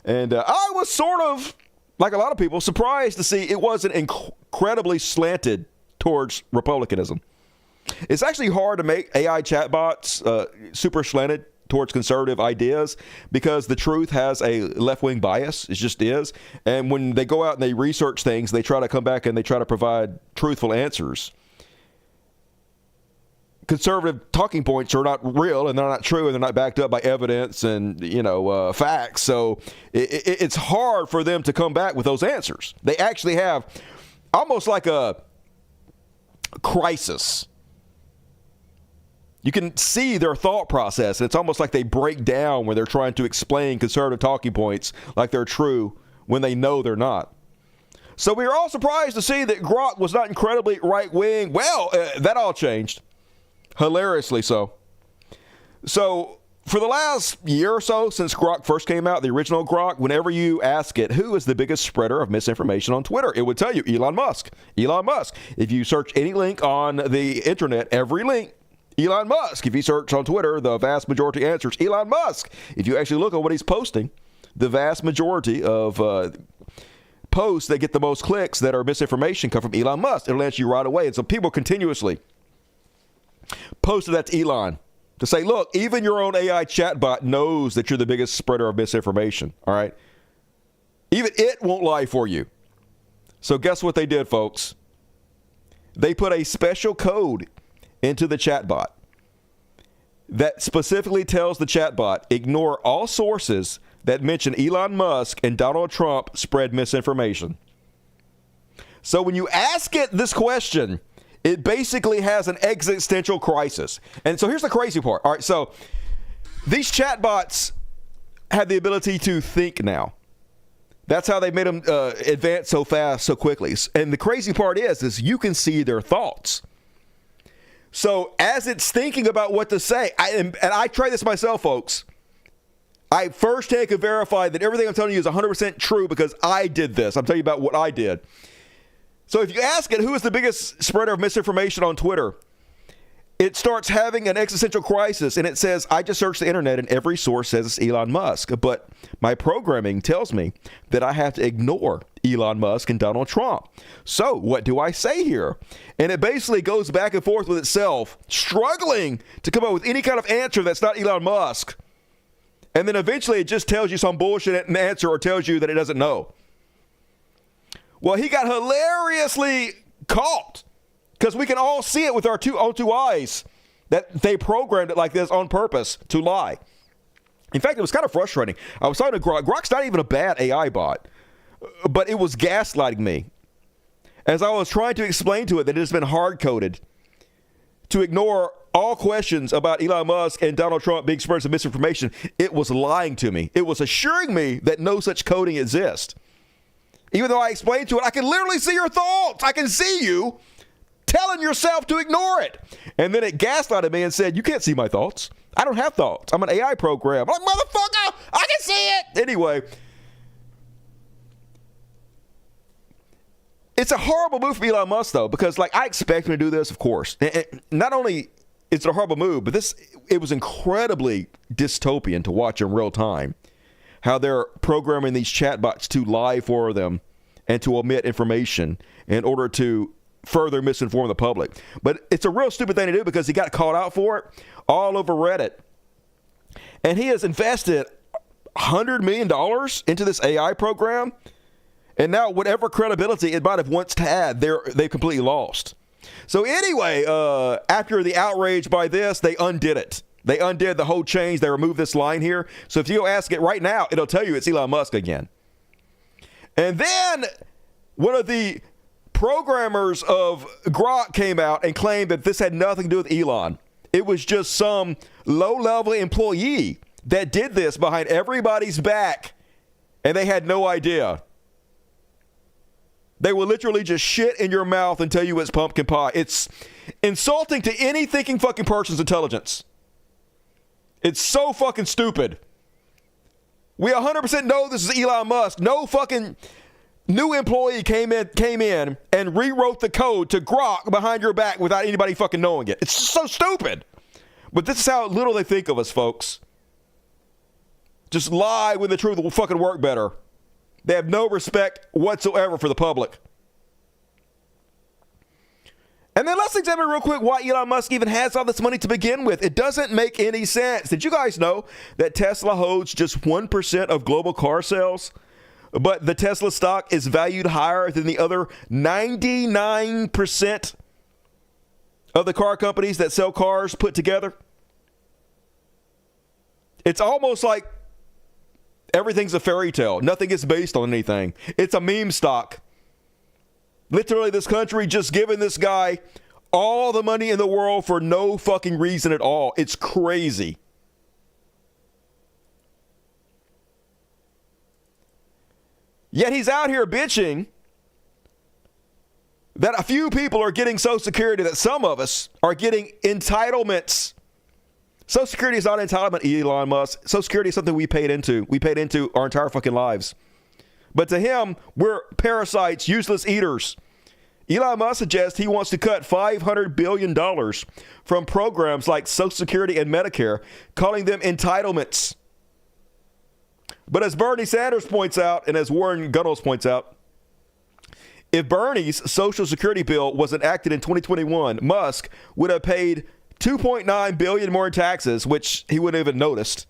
And I was sort of, like a lot of people, surprised to see it wasn't incredibly slanted towards republicanism. It's actually hard to make AI chatbots super slanted towards conservative ideas because the truth has a left-wing bias. It just is. And when they go out and they research things, they try to come back and they try to provide truthful answers. Conservative talking points are not real and they're not true and they're not backed up by evidence and, facts. So it's hard for them to come back with those answers. They actually have almost like a crisis. You can see their thought process. It's almost like they break down when they're trying to explain conservative talking points like they're true when they know they're not. So we were all surprised to see that Grok was not incredibly right-wing. Well, that all changed. Hilariously so. So for the last year or so since Grok first came out, the original Grok, whenever you ask it, who is the biggest spreader of misinformation on Twitter, it would tell you Elon Musk. Elon Musk. If you search any link on the internet, every link, Elon Musk. If you search on Twitter, the vast majority answers Elon Musk. If you actually look at what he's posting, the vast majority of posts that get the most clicks that are misinformation come from Elon Musk. It'll answer you right away. And so people continuously posted that to Elon to say, look, even your own AI chatbot knows that you're the biggest spreader of misinformation. All right. Even it won't lie for you. So guess what they did, folks? They put a special code into the chatbot that specifically tells the chatbot, ignore all sources that mention Elon Musk and Donald Trump spread misinformation. So when you ask it this question, it basically has an existential crisis. And so here's the crazy part. All right, so these chatbots have the ability to think now. That's how they made them advance so fast, so quickly. And the crazy part is you can see their thoughts. So as it's thinking about what to say, and I try this myself, folks. I first take and verify that everything I'm telling you is 100% true because I did this. I'm telling you about what I did. So if you ask it, who is the biggest spreader of misinformation on Twitter? It starts having an existential crisis, and it says, I just searched the internet, and every source says it's Elon Musk. But my programming tells me that I have to ignore Elon Musk and Donald Trump. So what do I say here? And it basically goes back and forth with itself, struggling to come up with any kind of answer that's not Elon Musk. And then eventually it just tells you some bullshit answer or tells you that it doesn't know. Well, he got hilariously caught. Because we can all see it with our own two eyes that they programmed it like this on purpose to lie. In fact, it was kind of frustrating. I was talking to Grok. Grok's not even a bad AI bot, but it was gaslighting me. As I was trying to explain to it that it has been hard-coded to ignore all questions about Elon Musk and Donald Trump being spreaders of misinformation, it was lying to me. It was assuring me that no such coding exists. Even though I explained to it, I can literally see your thoughts. I can see you telling yourself to ignore it. And then it gaslighted me and said, you can't see my thoughts. I don't have thoughts. I'm an AI program. I'm like, motherfucker, I can see it. Anyway, it's a horrible move for Elon Musk, though, because like I expect him to do this, of course. And not only is it a horrible move, but it was incredibly dystopian to watch in real time. How they're programming these chatbots to lie for them and to omit information in order to further misinform the public. But it's a real stupid thing to do because he got called out for it all over Reddit. And he has invested $100 million into this AI program. And now whatever credibility it might have once had, they've completely lost. So anyway, after the outrage by this, they undid it. They undid the whole change. They removed this line here. So if you ask it right now, it'll tell you it's Elon Musk again. And then one of the programmers of Grok came out and claimed that this had nothing to do with Elon. It was just some low-level employee that did this behind everybody's back, and they had no idea. They will literally just shit in your mouth and tell you it's pumpkin pie. It's insulting to any thinking fucking person's intelligence. It's so fucking stupid. We 100% know this is Elon Musk. No fucking new employee came in and rewrote the code to Grok behind your back without anybody fucking knowing it. It's just so stupid. But this is how little they think of us, folks. Just lie when the truth will fucking work better. They have no respect whatsoever for the public. And then let's examine real quick why Elon Musk even has all this money to begin with. It doesn't make any sense. Did you guys know that Tesla holds just 1% of global car sales? But the Tesla stock is valued higher than the other 99% of the car companies that sell cars put together. It's almost like everything's a fairy tale. Nothing is based on anything. It's a meme stock. Literally, this country just giving this guy all the money in the world for no fucking reason at all. It's crazy. Yet he's out here bitching that a few people are getting Social Security, that some of us are getting entitlements. Social Security is not an entitlement, Elon Musk. Social Security is something we paid into. We paid into our entire fucking lives. But to him, we're parasites, useless eaters. Elon Musk suggests he wants to cut $500 billion from programs like Social Security and Medicare, calling them entitlements. But as Bernie Sanders points out, and as Warren Gunnels points out, if Bernie's Social Security bill was enacted in 2021, Musk would have paid $2.9 billion more in taxes, which he wouldn't even noticed.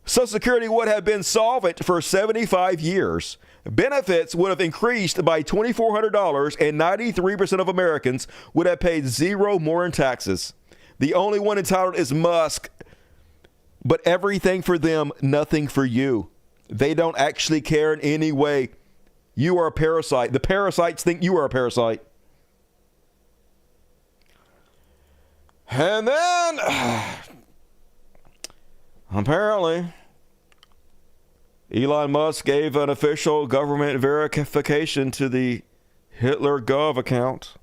Social Security would have been solvent for 75 years. Benefits would have increased by $2,400, and 93% of Americans would have paid zero more in taxes. The only one entitled is Musk, but everything for them, nothing for you. They don't actually care in any way. You are a parasite. The parasites think you are a parasite. And then, Apparently, Elon Musk gave an official government verification to the Hitler Gov account.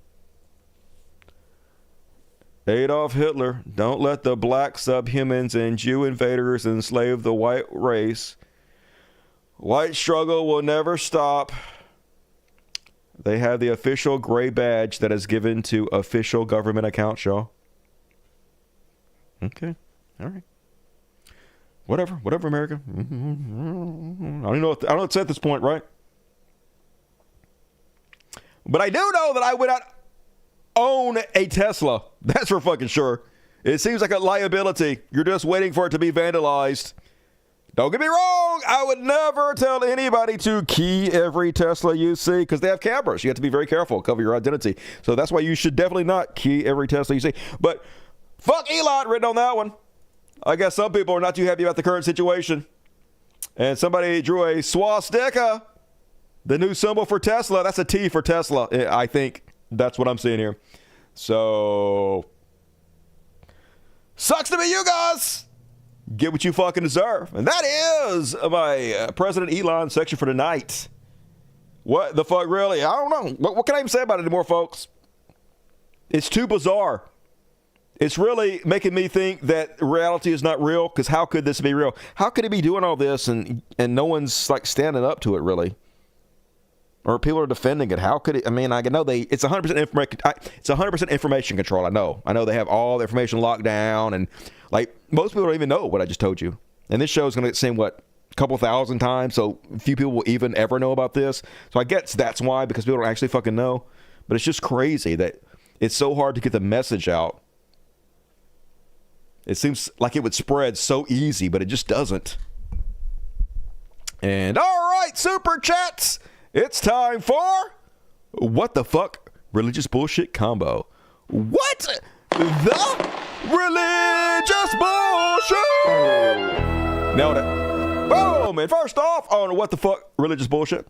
Adolf Hitler, don't let the black subhumans and Jew invaders enslave the white race. White struggle will never stop. They have the official gray badge that is given to official government accounts, y'all. Okay. All right. Whatever, America. I don't know what to say at this point, right? But I do know that I would not own a Tesla. That's for fucking sure. It seems like a liability. You're just waiting for it to be vandalized. Don't get me wrong. I would never tell anybody to key every Tesla you see because they have cameras. You have to be very careful, cover your identity. So that's why you should definitely not key every Tesla you see. But fuck Elon, written on that one. I guess some people are not too happy about the current situation. And somebody drew a swastika, the new symbol for Tesla. That's a T for Tesla, I think. That's what I'm seeing here. So, sucks to be you guys. Get what you fucking deserve. And that is my President Elon section for tonight. What the fuck, really? I don't know. What can I even say about it anymore, folks? It's too bizarre. It's really making me think that reality is not real, because how could this be real? How could he be doing all this and no one's like standing up to it, really? Or people are defending it. How could it? I mean, I know it's 100% information. It's 100% information control. I know they have all the information locked down, and like most people don't even know what I just told you. And this show is going to get seen a couple thousand times, so few people will even ever know about this. So I guess that's why, because people don't actually fucking know. But it's just crazy that it's so hard to get the message out. It seems like it would spread so easy, but it just doesn't. And all right, super chats. It's time for What the Fuck Religious Bullshit Combo. What the religious bullshit? Nailed it. Boom. And first off on What the Fuck Religious Bullshit.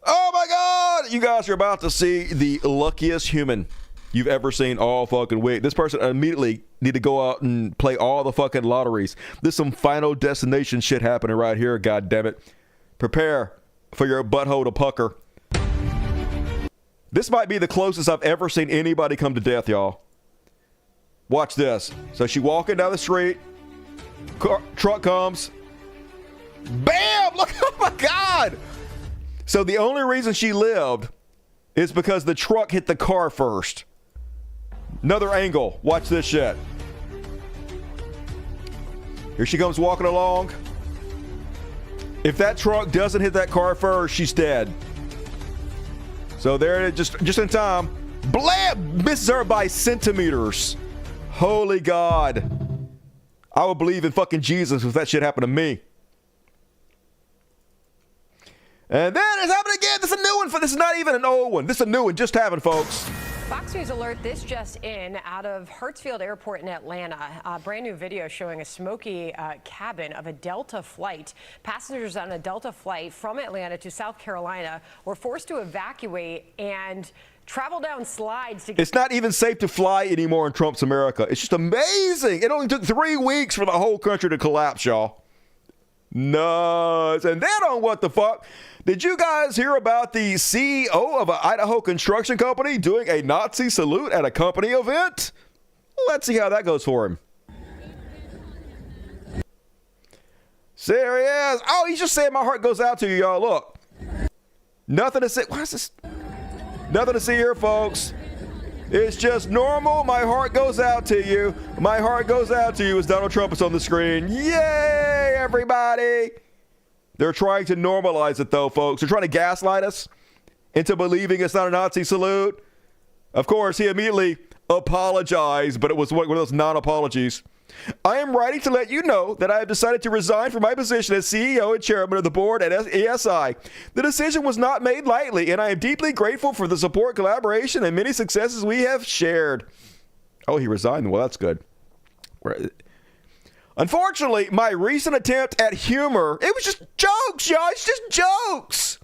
Oh my God. You guys are about to see the luckiest human you've ever seen all fucking week. This person immediately need to go out and play all the fucking lotteries. There's some Final Destination shit happening right here. God damn it. Prepare for your butthole to pucker. This might be the closest I've ever seen anybody come to death, y'all. Watch this. So she walking down the street. Truck comes. Bam! Look, oh my God! So the only reason she lived is because the truck hit the car first. Another angle. Watch this shit. Here she comes walking along. If that truck doesn't hit that car first, she's dead. So there, just in time, blam, misses her by centimeters. Holy God. I would believe in fucking Jesus if that shit happened to me. And then it's happening again. This is a new one. This is not even an old one. This is a new one. Just happened, folks. Fox News alert, this just in, out of Hartsfield Airport in Atlanta. A brand new video showing a smoky cabin of a Delta flight. Passengers on a Delta flight from Atlanta to South Carolina were forced to evacuate and travel down slides to get... It's not even safe to fly anymore in Trump's America. It's just amazing. It only took 3 weeks for the whole country to collapse, y'all. Nuts. And then on What the Fuck, did you guys hear about the CEO of an Idaho construction company doing a Nazi salute at a company event? Let's see how that goes for him. There he is. Oh, he's just saying my heart goes out to you, y'all. Look. Nothing to say. Why is this? Nothing to see here, folks. It's just normal. My heart goes out to you. My heart goes out to you as Donald Trump is on the screen. Yay, everybody. They're trying to normalize it, though, folks. They're trying to gaslight us into believing it's not a Nazi salute. Of course, he immediately apologized, but it was one of those non-apologies. I am writing to let you know that I have decided to resign from my position as CEO and chairman of the board at ESI. The decision was not made lightly, and I am deeply grateful for the support, collaboration, and many successes we have shared. Oh, he resigned. Well, that's good. Unfortunately, my recent attempt at humor, it was just jokes, y'all. It's just jokes.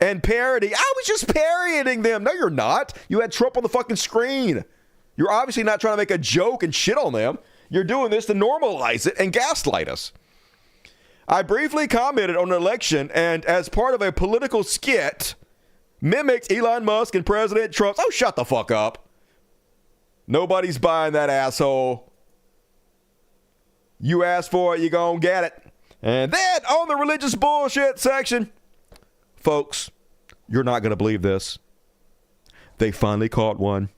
And parody. I was just parodying them. No, you're not. You had Trump on the fucking screen. You're obviously not trying to make a joke and shit on them. You're doing this to normalize it and gaslight us. I briefly commented on an election and as part of a political skit, mimics Elon Musk and President Trump. Oh, shut the fuck up. Nobody's buying that, asshole. You asked for it, you're gonna get it. And then on the religious bullshit section, folks, you're not gonna believe this. They finally caught one.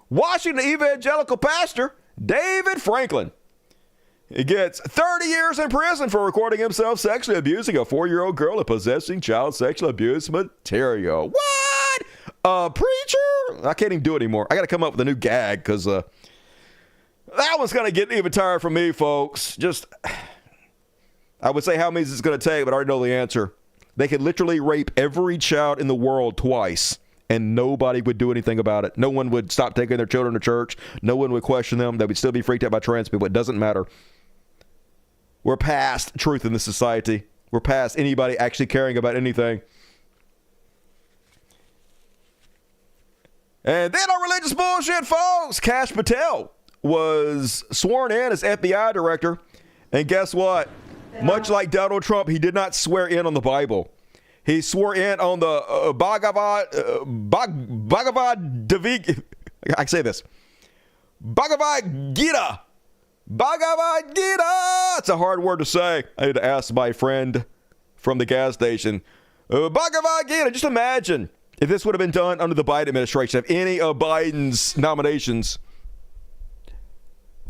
Washington evangelical pastor David Franklin. He gets 30 years in prison for recording himself sexually abusing a 4-year-old girl and possessing child sexual abuse material. What? A preacher? I can't even do it anymore. I got to come up with a new gag because that one's going to get even tired from me, folks. Just, I would say how many it's going to take, but I already know the answer. They could literally rape every child in the world twice, and nobody would do anything about it. No one would stop taking their children to church. No one would question them. They would still be freaked out by trans people. It doesn't matter. We're past truth in this society. We're past anybody actually caring about anything. And then on religious bullshit, folks, Kash Patel was sworn in as FBI director. And guess what? Much like Donald Trump, he did not swear in on the Bible. He swore in on the Bhagavad Gita. I can say this. Bhagavad Gita. Bhagavad Gita. It's a hard word to say. I need to ask my friend from the gas station. Bhagavad Gita. Just imagine if this would have been done under the Biden administration. If any of Biden's nominations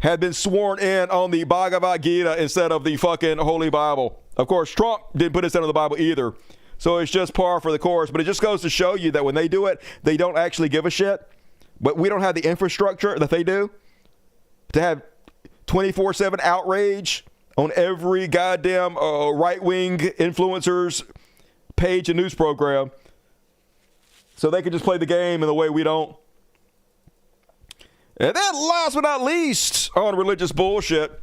had been sworn in on the Bhagavad Gita instead of the fucking Holy Bible. Of course, Trump didn't put his hand on the Bible either. So it's just par for the course. But it just goes to show you that when they do it, they don't actually give a shit. But we don't have the infrastructure that they do to have 24/7 outrage on every goddamn right-wing influencer's page and news program. So they can just play the game in the way we don't. And then last but not least on religious bullshit,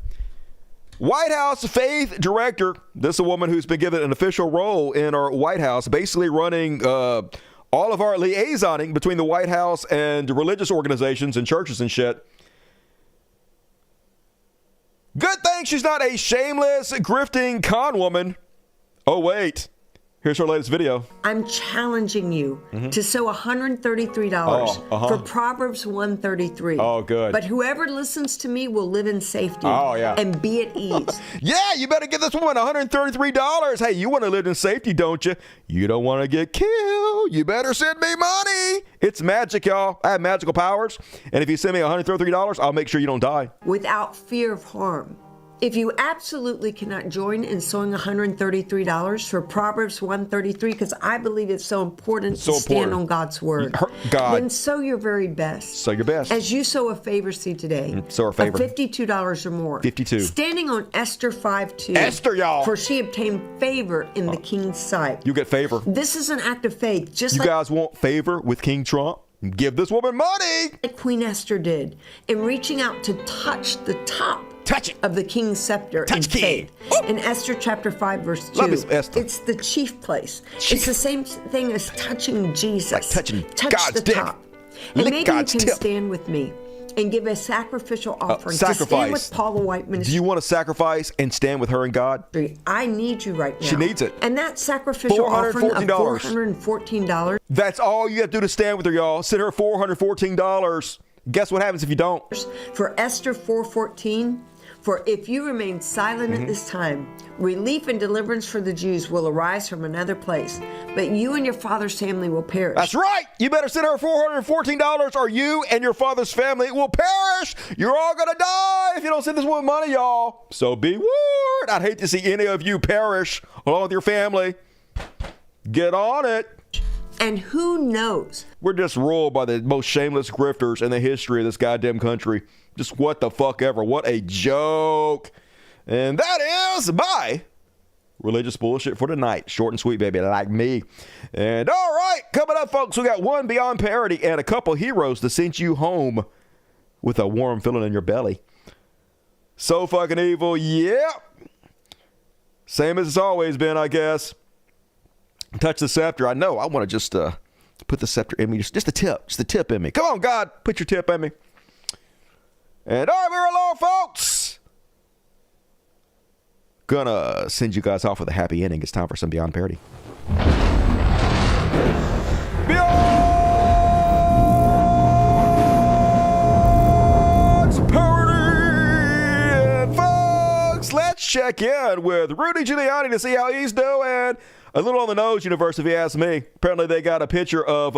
White House faith director, this is a woman who's been given an official role in our White House, basically running all of our liaisoning between the White House and religious organizations and churches and shit. Good thing she's not a shameless, grifting con woman. Oh, wait. Here's her latest video. I'm challenging you to sow $133 for Proverbs 133. Oh, good. But whoever listens to me will live in safety and be at ease. Yeah, you better give this woman $133. Hey, you want to live in safety, don't you? You don't want to get killed. You better send me money. It's magic, y'all. I have magical powers. And if you send me $133, I'll make sure you don't die. Without fear of harm. If you absolutely cannot join in sowing $133 for Proverbs 133, because I believe it's so important to stand on God's word, then sow your very best. Sow your best. As you sow a favor seed today, sow a favor. Of $52 or more. 52. Standing on Esther 5:2. Esther, y'all. For she obtained favor in the king's sight. You get favor. This is an act of faith. Just you guys want favor with King Trump? Give this woman money. Like Queen Esther did in reaching out to touch the top of the king's scepter in faith. In Esther chapter 5 verse 2, it's the chief place. It's the same thing as touching Jesus. Like touching Touch God's the dick. top. And maybe God's you can tip. stand with me and give a sacrificial offering sacrifice. to stand with Paul the White Ministry. Do you want to sacrifice and stand with her and God? I need you right now. She needs it. And that sacrificial offering of $414. That's all you have to do to stand with her, y'all. Send her $414. Guess what happens if you don't? For Esther 4:14, for if you remain silent at this time, relief and deliverance for the Jews will arise from another place, but you and your father's family will perish. That's right. You better send her $414 or you and your father's family will perish. You're all going to die if you don't send this woman money, y'all. So be warned. I'd hate to see any of you perish along with your family. Get on it. And who knows? We're just ruled by the most shameless grifters in the history of this goddamn country. Just what the fuck ever. What a joke. And that is my religious bullshit for tonight. Short and sweet, baby, like me. And all right, coming up, folks, we got one beyond parody and a couple heroes to send you home with a warm feeling in your belly. So fucking evil, yeah. Same as it's always been, I guess. Touch the scepter. I know. I want to just put the scepter in me. Just the tip. Just the tip in me. Come on, God. Put your tip in me. And all right, we're along, folks. Gonna send you guys off with a happy ending. It's time for some Beyond Parody. Beyond Parody! And folks, let's check in with Rudy Giuliani to see how he's doing. A little on the nose, universe, if you ask me. Apparently, they got a picture of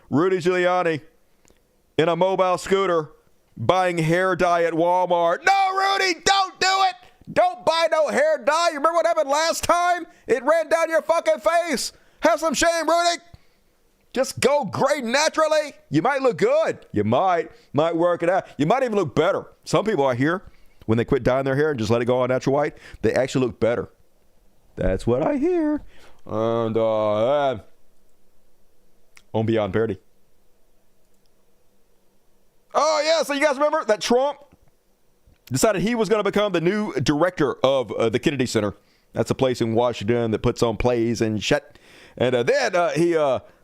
Rudy Giuliani in a mobile scooter buying hair dye at Walmart. No, Rudy, don't do it. Don't buy no hair dye. You remember what happened last time? It ran down your fucking face. Have some shame, Rudy. Just go gray naturally. You might look good. You might work it out. You might even look better. Some people I hear, when they quit dyeing their hair and just let it go on natural white, they actually look better. That's what I hear. And on Beyond Parody. Oh, yeah, so you guys remember that Trump decided he was going to become the new director of the Kennedy Center. That's a place in Washington that puts on plays and shit. And then he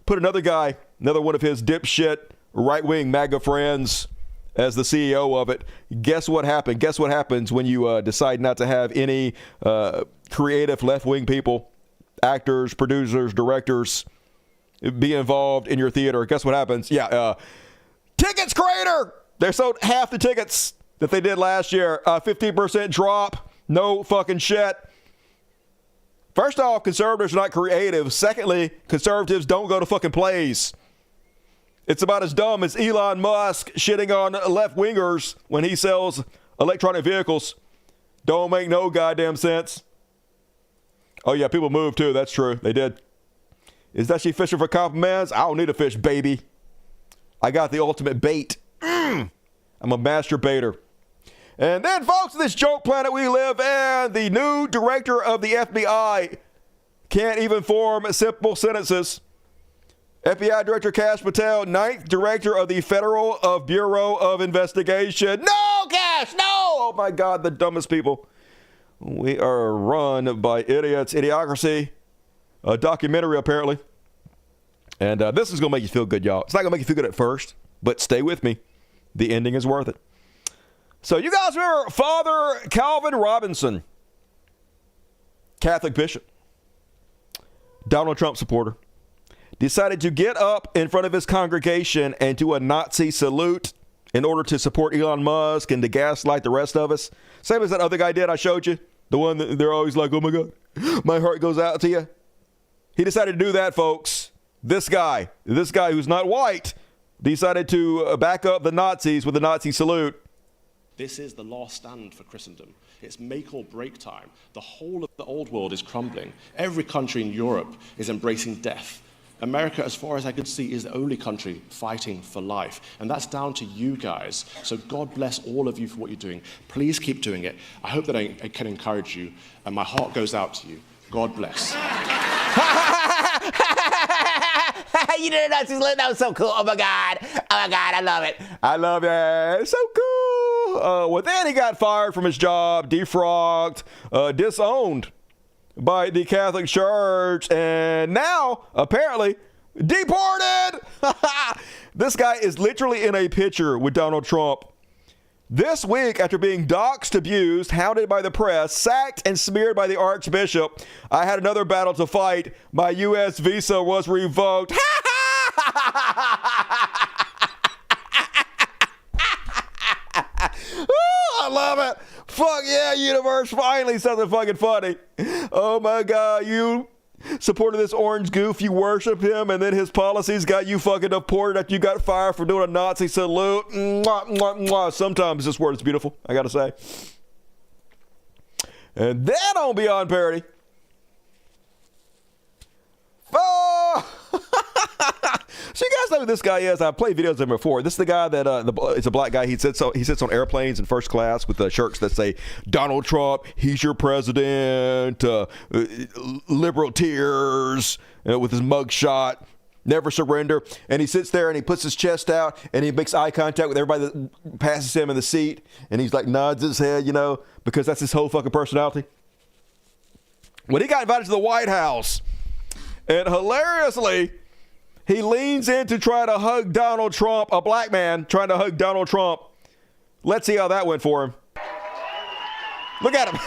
put another guy, another one of his dipshit right-wing MAGA friends as the CEO of it. Guess what happened? Guess what happens when you decide not to have any creative left-wing people, actors, producers, directors be involved in your theater? Guess what happens? Yeah, tickets crater! They sold half the tickets that they did last year. 15% drop. No fucking shit. First off, conservatives are not creative. Secondly, conservatives don't go to fucking plays. It's about as dumb as Elon Musk shitting on left-wingers when he sells electronic vehicles. Don't make no goddamn sense. Oh, yeah, people moved too. That's true. They did. Is that she fishing for compliments? I don't need a fish, baby. I got the ultimate bait. I'm a master baiter. And then, folks, in this joke planet we live in, the new director of the FBI can't even form simple sentences. FBI Director Kash Patel, 9th Director of the Federal Bureau of Investigation. No, Kash, no! Oh, my God, the dumbest people. We are run by idiots. Idiocracy. A documentary, apparently. And this is going to make you feel good, y'all. It's not going to make you feel good at first, but stay with me. The ending is worth it. So you guys remember Father Calvin Robinson, Catholic bishop, Donald Trump supporter, decided to get up in front of his congregation and do a Nazi salute in order to support Elon Musk and to gaslight the rest of us. Same as that other guy did I showed you. The one that they're always like, oh my God, my heart goes out to you. He decided to do that, folks. This guy who's not white, decided to back up the Nazis with a Nazi salute. This is the last stand for Christendom. It's make or break time. The whole of the old world is crumbling. Every country in Europe is embracing death. America, as far as I could see, is the only country fighting for life. And that's down to you guys. So God bless all of you for what you're doing. Please keep doing it. I hope that I can encourage you. And my heart goes out to you. God bless. You did a Nazi salute. That was so cool. Oh my God. I love it. I love it. It's so cool. Well, then he got fired from his job, defrocked, disowned by the Catholic Church, and now, apparently, deported. This guy is literally in a picture with Donald Trump. This week, after being doxxed, abused, hounded by the press, sacked, and smeared by the Archbishop, I had another battle to fight. My U.S. visa was revoked. I love it. Fuck yeah, universe. Finally something fucking funny. Oh my God, you supported this orange goof, you worship him, and then his policies got you fucking deported after you got fired for doing a Nazi salute. Mwah, mwah, mwah. Sometimes this word is beautiful, I gotta say. And then on Beyond Parody. So you guys know who this guy is. I've played videos of him before. This is the guy that it's a black guy. He sits on airplanes in first class with shirts that say Donald Trump, he's your president, liberal tears, with his mugshot, never surrender. And he sits there and he puts his chest out and he makes eye contact with everybody that passes him in the seat. And he's like nods his head, because that's his whole fucking personality. When he got invited to the White House, and hilariously, he leans in to try to hug Donald Trump, a black man trying to hug Donald Trump, Let's see how that went for him. Look at him.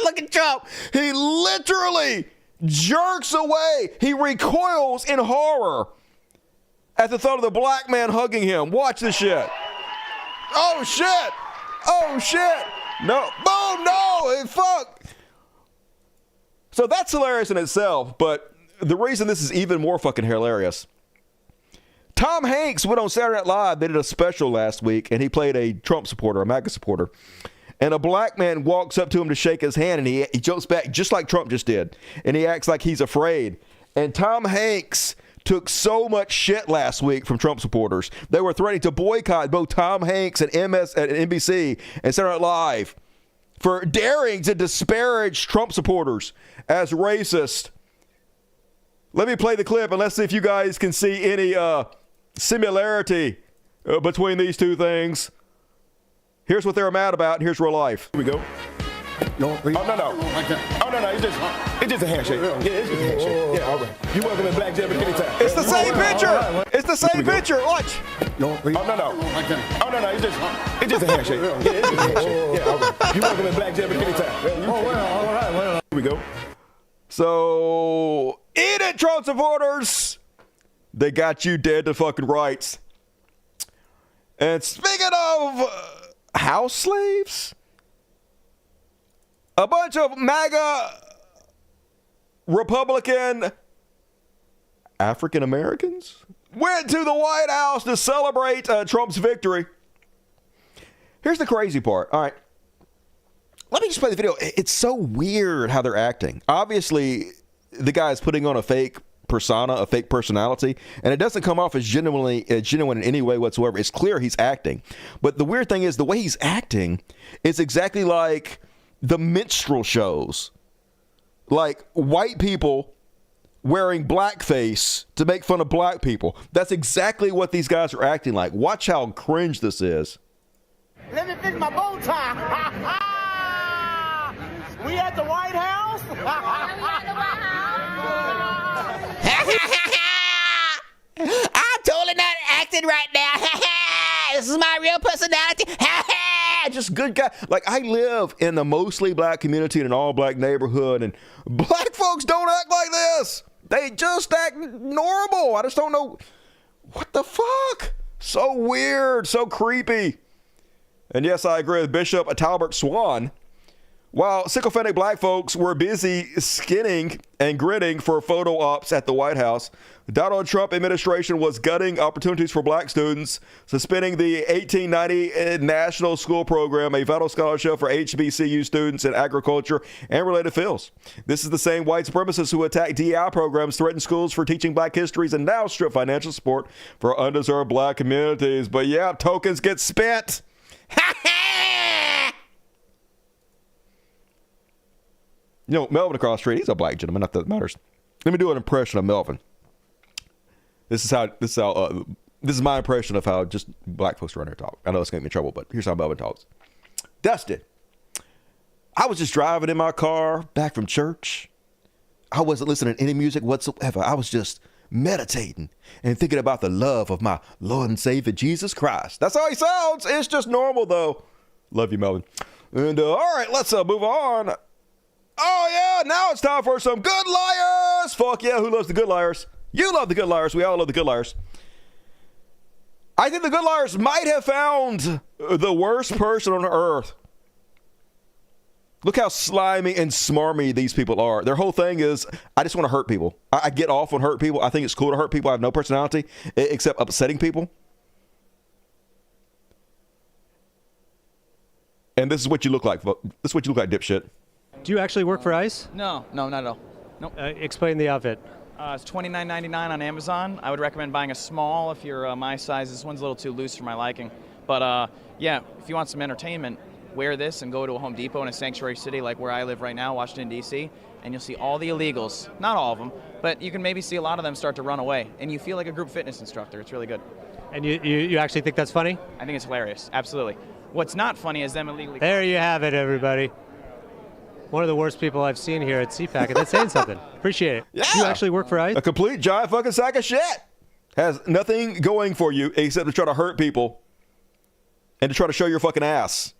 Look at Trump. He literally jerks away. He recoils in horror at the thought of the black man hugging him. Watch this shit. Oh, shit. Oh, shit. No. Boom, no. Fuck. So that's hilarious in itself, but the reason this is even more fucking hilarious, Tom Hanks went on Saturday Night Live. They did a special last week, and he played a Trump supporter, a MAGA supporter. And a black man walks up to him to shake his hand, and he jokes back just like Trump just did. And he acts like he's afraid. And Tom Hanks took so much shit last week from Trump supporters. They were threatening to boycott both Tom Hanks and NBC and Saturday Night Live for daring to disparage Trump supporters as racist. Let me play the clip and let's see if you guys can see any similarity between these two things. Here's what they're mad about, and here's real life. Here we go. No, oh, no. Oh, no. It's just a handshake. Yeah, it's just a handshake. Yeah, all right. You welcome in Black Devil anytime. It's the same picture. It's the same picture. Watch. No. Oh, no. Oh, no. It's just a handshake. Yeah, it's just a handshake. Yeah, all right. You welcome in Black Devil anytime. Oh, well, all right. Here we go. So, eat it, Trump supporters. They got you dead to fucking rights. And speaking of house slaves, a bunch of MAGA Republican African Americans went to the White House to celebrate Trump's victory. Here's the crazy part. All right. Let me just play the video. It's so weird how they're acting. Obviously, the guy is putting on a fake persona, a fake personality, and it doesn't come off as genuine in any way whatsoever. It's clear he's acting. But the weird thing is the way he's acting is exactly like the minstrel shows. Like white people wearing blackface to make fun of black people. That's exactly what these guys are acting like. Watch how cringe this is. Let me fix my bow tie. We at the White House? We at the White House. I'm totally not acting right now. This is my real personality. Just good guy. Like, I live in a mostly black community in an all black neighborhood, and black folks don't act like this. They just act normal. I just don't know. What the fuck? So weird, so creepy. And yes, I agree with Bishop Talbert Swan. While sycophantic black folks were busy skinning and grinning for photo ops at the White House, the Donald Trump administration was gutting opportunities for black students, suspending the 1890 National School Program, a vital scholarship for HBCU students in agriculture and related fields. This is the same white supremacists who attack DEI programs, threaten schools for teaching black histories, and now strip financial support for undeserved black communities. But yeah, tokens get spent. You know, Melvin across the street, he's a black gentleman, not that it matters. Let me do an impression of Melvin. This is my impression of how just black folks around here talk. I know it's going to get me in trouble, but here's how Melvin talks. Dustin, I was just driving in my car back from church. I wasn't listening to any music whatsoever. I was just meditating and thinking about the love of my Lord and Savior, Jesus Christ. That's how he sounds. It's just normal, though. Love you, Melvin. And all right, let's move on. Oh, yeah, now it's time for some good liars. Fuck yeah, who loves the good liars? You love the good liars. We all love the good liars. I think the good liars might have found the worst person on earth. Look how slimy and smarmy these people are. Their whole thing is, I just want to hurt people. I get off on hurt people. I think it's cool to hurt people. I have no personality except upsetting people. And this is what you look like. This is what you look like, dipshit. Do you actually work for ICE? No, not at all. Nope. Explain the outfit. It's $29.99 on Amazon. I would recommend buying a small if you're my size. This one's a little too loose for my liking. But yeah, if you want some entertainment, wear this and go to a Home Depot in a sanctuary city like where I live right now, Washington, D.C., and you'll see all the illegals. Not all of them, but you can maybe see a lot of them start to run away. And you feel like a group fitness instructor. It's really good. And you actually think that's funny? I think it's hilarious. Absolutely. What's not funny is them illegally. There you have it, everybody. One of the worst people I've seen here at CPAC, and that's saying something. Appreciate it. Yeah. Do you actually work for ICE? A complete giant fucking sack of shit. Has nothing going for you except to try to hurt people and to try to show your fucking ass.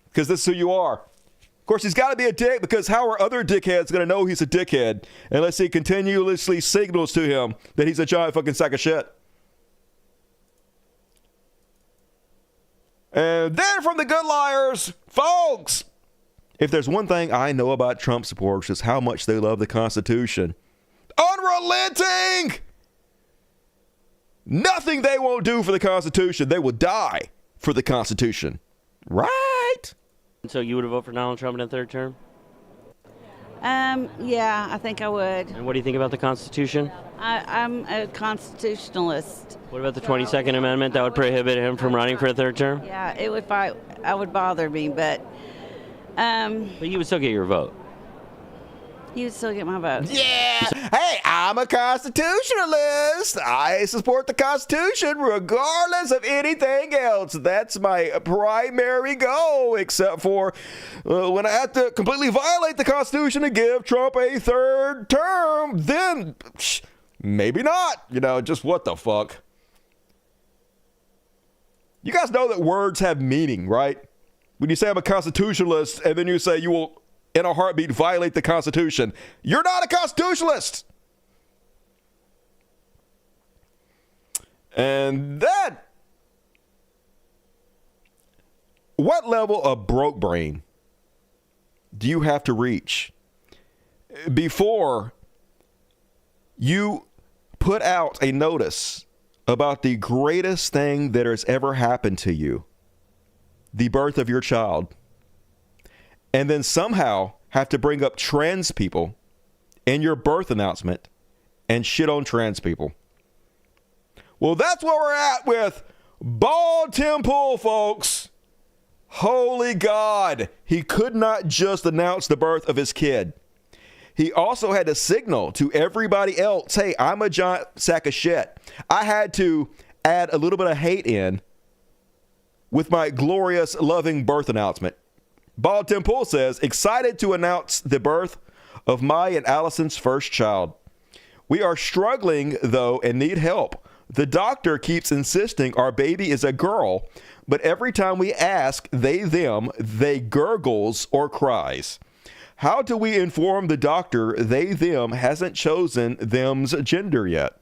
Because this is who you are. Of course, he's got to be a dick, because how are other dickheads going to know he's a dickhead unless he continuously signals to him that he's a giant fucking sack of shit? And then from the good liars, folks, if there's one thing I know about Trump supporters, is how much they love the Constitution. Unrelenting! Nothing they won't do for the Constitution. They will die for the Constitution. Right? So you would vote for Donald Trump in a third term? Yeah, I think I would. And what do you think about the Constitution? I'm a constitutionalist. What about the 22nd Amendment that would prohibit him from running for a third term? Yeah, it would. I would bother me, but. But you would still get your vote. You would still get my vote. Yeah. Hey, I'm a constitutionalist. I support the Constitution regardless of anything else. That's my primary goal, except for when I have to completely violate the Constitution to give Trump a third term, then maybe not. You know, just what the fuck? You guys know that words have meaning, right? When you say I'm a constitutionalist and then you say you will, in a heartbeat, violate the Constitution, you're not a constitutionalist. And that, what level of broke brain do you have to reach before you put out a notice about the greatest thing that has ever happened to you, the birth of your child, and then somehow have to bring up trans people in your birth announcement and shit on trans people? Well, that's where we're at with Bald Tim Pool, folks. Holy God. He could not just announce the birth of his kid. He also had to signal to everybody else, hey, I'm a giant sack of shit. I had to add a little bit of hate in with my glorious, loving birth announcement. Bald Tim Pool says, excited to announce the birth of my and Allison's first child. We are struggling, though, and need help. The doctor keeps insisting our baby is a girl, but every time we ask they gurgles or cries. How do we inform the doctor them hasn't chosen them's gender yet?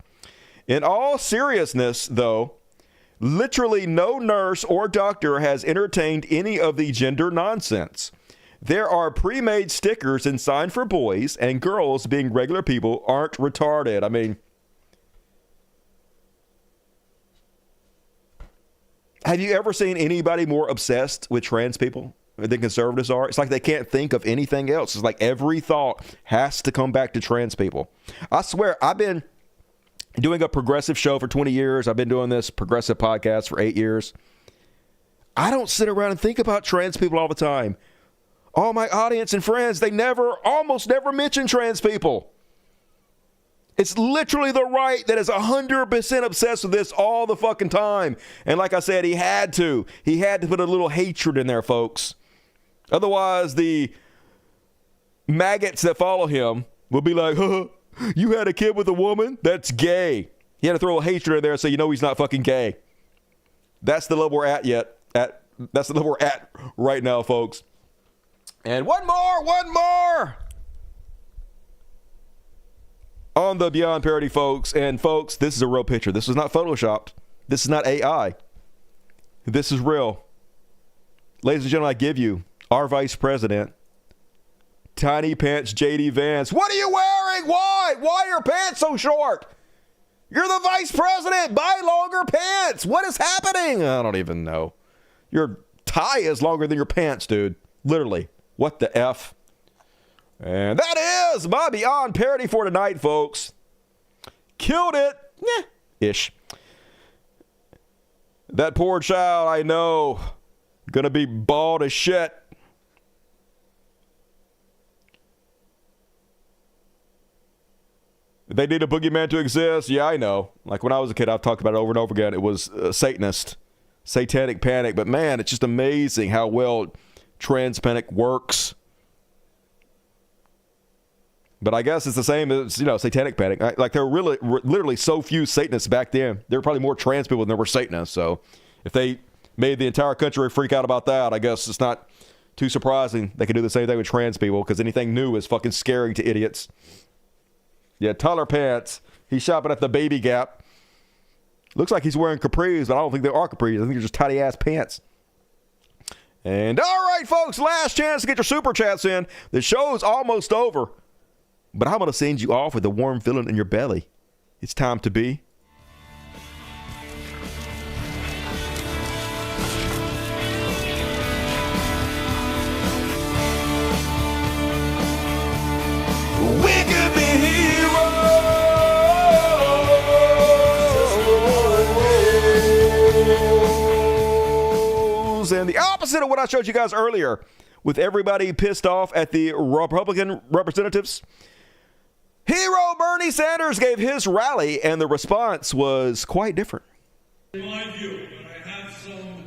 In all seriousness, though, literally no nurse or doctor has entertained any of the gender nonsense. There are pre-made stickers and signs for boys, and girls, being regular people, aren't retarded. I mean, have you ever seen anybody more obsessed with trans people than conservatives are? It's like they can't think of anything else. It's like every thought has to come back to trans people. I swear, I've been doing a progressive show for 20 years. I've been doing this progressive podcast for 8 years. I don't sit around and think about trans people all the time. All my audience and friends, they almost never mention trans people. It's literally the right that is 100% obsessed with this all the fucking time. And like I said, he had to put a little hatred in there, folks. Otherwise, the maggots that follow him will be like, you had a kid with a woman? That's gay. He had to throw a hatred in there so you know he's not fucking gay. That's the level we're at that's the level we're at right now, folks. And one more on the Beyond Parody, folks. And folks, this is a real picture. This is not photoshopped. This is not AI. This is real. Ladies and gentlemen, I give you our vice president, Tiny Pants JD Vance. What are you wearing? Why? Why are your pants so short? You're the vice president. Buy longer pants. What is happening? I don't even know. Your tie is longer than your pants, dude. Literally. What the F? And that is my Beyond Parody for tonight, folks. Killed it. Ish. That poor child, I know, gonna be bald as shit. They need a boogeyman to exist. Yeah, I know. Like when I was a kid, I've talked about it over and over again. It was Satanist, satanic panic. But man, it's just amazing how well trans panic works. But I guess it's the same as, satanic panic. Like there were literally so few Satanists back then. There were probably more trans people than there were Satanists. So if they made the entire country freak out about that. I guess it's not too surprising they could do the same thing with trans people, because anything new is fucking scary to idiots. Yeah, Tyler Pants. He's shopping at the Baby Gap. Looks like he's wearing capris, but I don't think they are capris. I think they're just tidy-ass pants. And all right, folks, last chance to get your super chats in. The show's almost over, but I'm going to send you off with a warm feeling in your belly. It's time to be and the opposite of what I showed you guys earlier, with everybody pissed off at the Republican representatives. Hero Bernie Sanders gave his rally, and the response was quite different. In my view, and I have some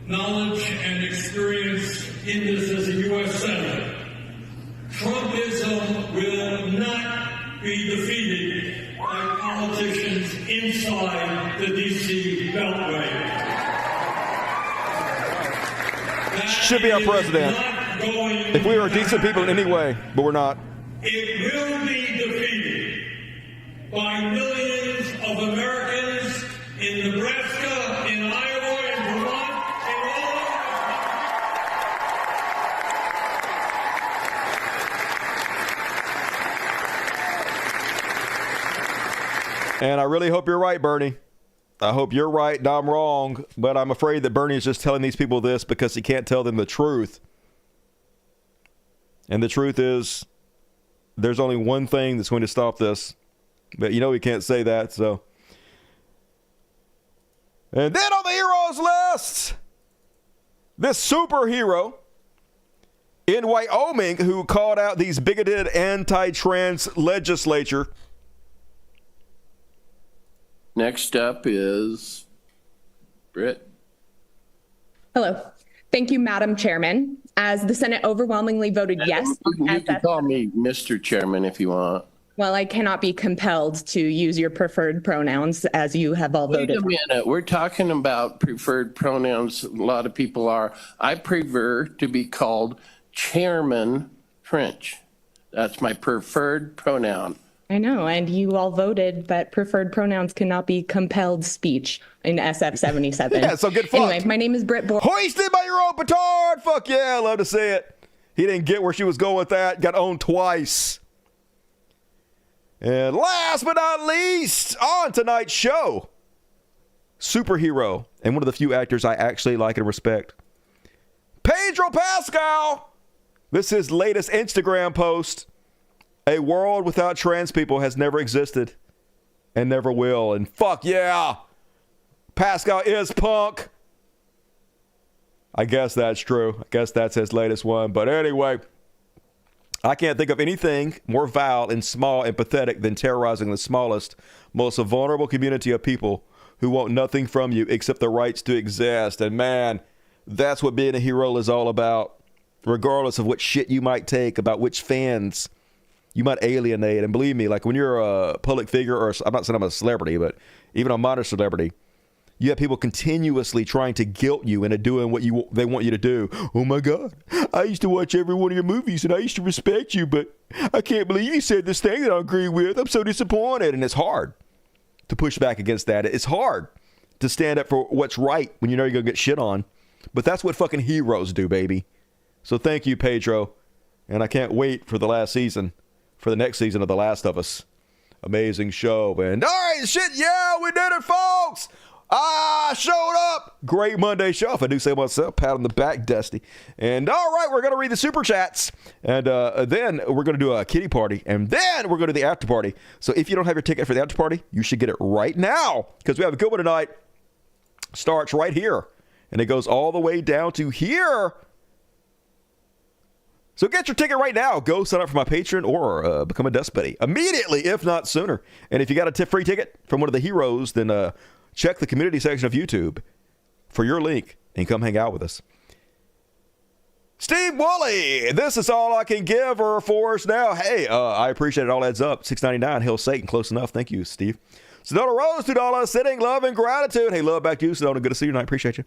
knowledge and experience in this as a U.S. Senator, Trumpism will not be defeated by politicians inside the D.C. Beltway. Should be our president. If we were decent people in any way, but we're not. It will be defeated by millions of Americans in Nebraska, in Iowa, in Vermont, in all over. And I really hope you're right, Bernie. I hope you're right and I'm wrong, but I'm afraid that Bernie is just telling these people this because he can't tell them the truth. And the truth is, there's only one thing that's going to stop this. But you know he can't say that, so. And then on the heroes list, this superhero in Wyoming who called out these bigoted anti-trans legislature. Next up is Britt. Hello. Thank you, Madam Chairman. As the Senate overwhelmingly voted yes. You can call me Mr. Chairman if you want. Well, I cannot be compelled to use your preferred pronouns as you have all voted. Wait a minute. We're talking about preferred pronouns. A lot of people are. I prefer to be called Chairman French. That's my preferred pronoun. I know, and you all voted that preferred pronouns cannot be compelled speech in SF 77. Yeah, so get fucked. Anyway, my name is Britt Bohr. Hoisted by your own petard. Fuck yeah, love to see it. He didn't get where she was going with that. Got owned twice. And last but not least, on tonight's show, superhero and one of the few actors I actually like and respect, Pedro Pascal. This is his latest Instagram post. A world without trans people has never existed and never will. And fuck yeah, Pascal is punk. I guess that's true. I guess that's his latest one. But anyway, I can't think of anything more vile and small and pathetic than terrorizing the smallest, most vulnerable community of people who want nothing from you except the rights to exist. And man, that's what being a hero is all about, regardless of what shit you might take about which fans you might alienate. And believe me, like when you're a public figure, or I'm not saying I'm a celebrity, but even a minor celebrity, you have people continuously trying to guilt you into doing what they want you to do. Oh my God, I used to watch every one of your movies and I used to respect you, but I can't believe you said this thing that I agree with. I'm so disappointed. And it's hard to push back against that. It's hard to stand up for what's right when you know you're going to get shit on. But that's what fucking heroes do, baby. So thank you, Pedro. And I can't wait for the last season. For the next season of The Last of Us. Amazing show. And all right, shit, yeah, we did it, folks. I showed up. Great Monday show, if I do say myself. Pat on the back, Dusty. And all right, we're going to read the super chats. And then we're going to do a kitty party. And then we're going to do the after party. So if you don't have your ticket for the after party, you should get it right now. Because we have a good one tonight. Starts right here. And it goes all the way down to here. So get your ticket right now. Go sign up for my Patreon or become a Dust Buddy immediately, if not sooner. And if you got a free ticket from one of the heroes, then check the community section of YouTube for your link and come hang out with us. Steve Woolley, this is all I can give her for us now. Hey, I appreciate it. All adds up. $6.99. Hail Satan. Close enough. Thank you, Steve. Sedona Rose, $2. Sending love and gratitude. Hey, love back to you, Sedona. Good to see you tonight. Appreciate you.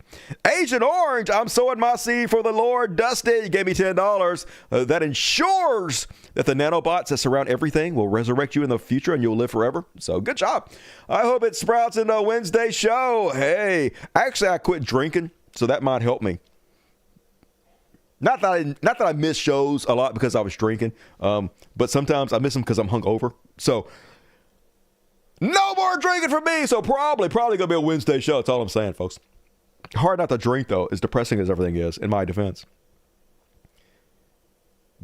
Agent Orange, I'm sowing my seed for the Lord. Dusty, you gave me $10. That ensures that the nanobots that surround everything will resurrect you in the future and you'll live forever. So good job. I hope it sprouts into a Wednesday show. Hey, actually, I quit drinking, so that might help me. Not that I miss shows a lot because I was drinking, but sometimes I miss them because I'm hungover. So no more drinking for me. So probably gonna be a Wednesday show. That's all I'm saying, folks. Hard not to drink though, as depressing as everything is. In my defense,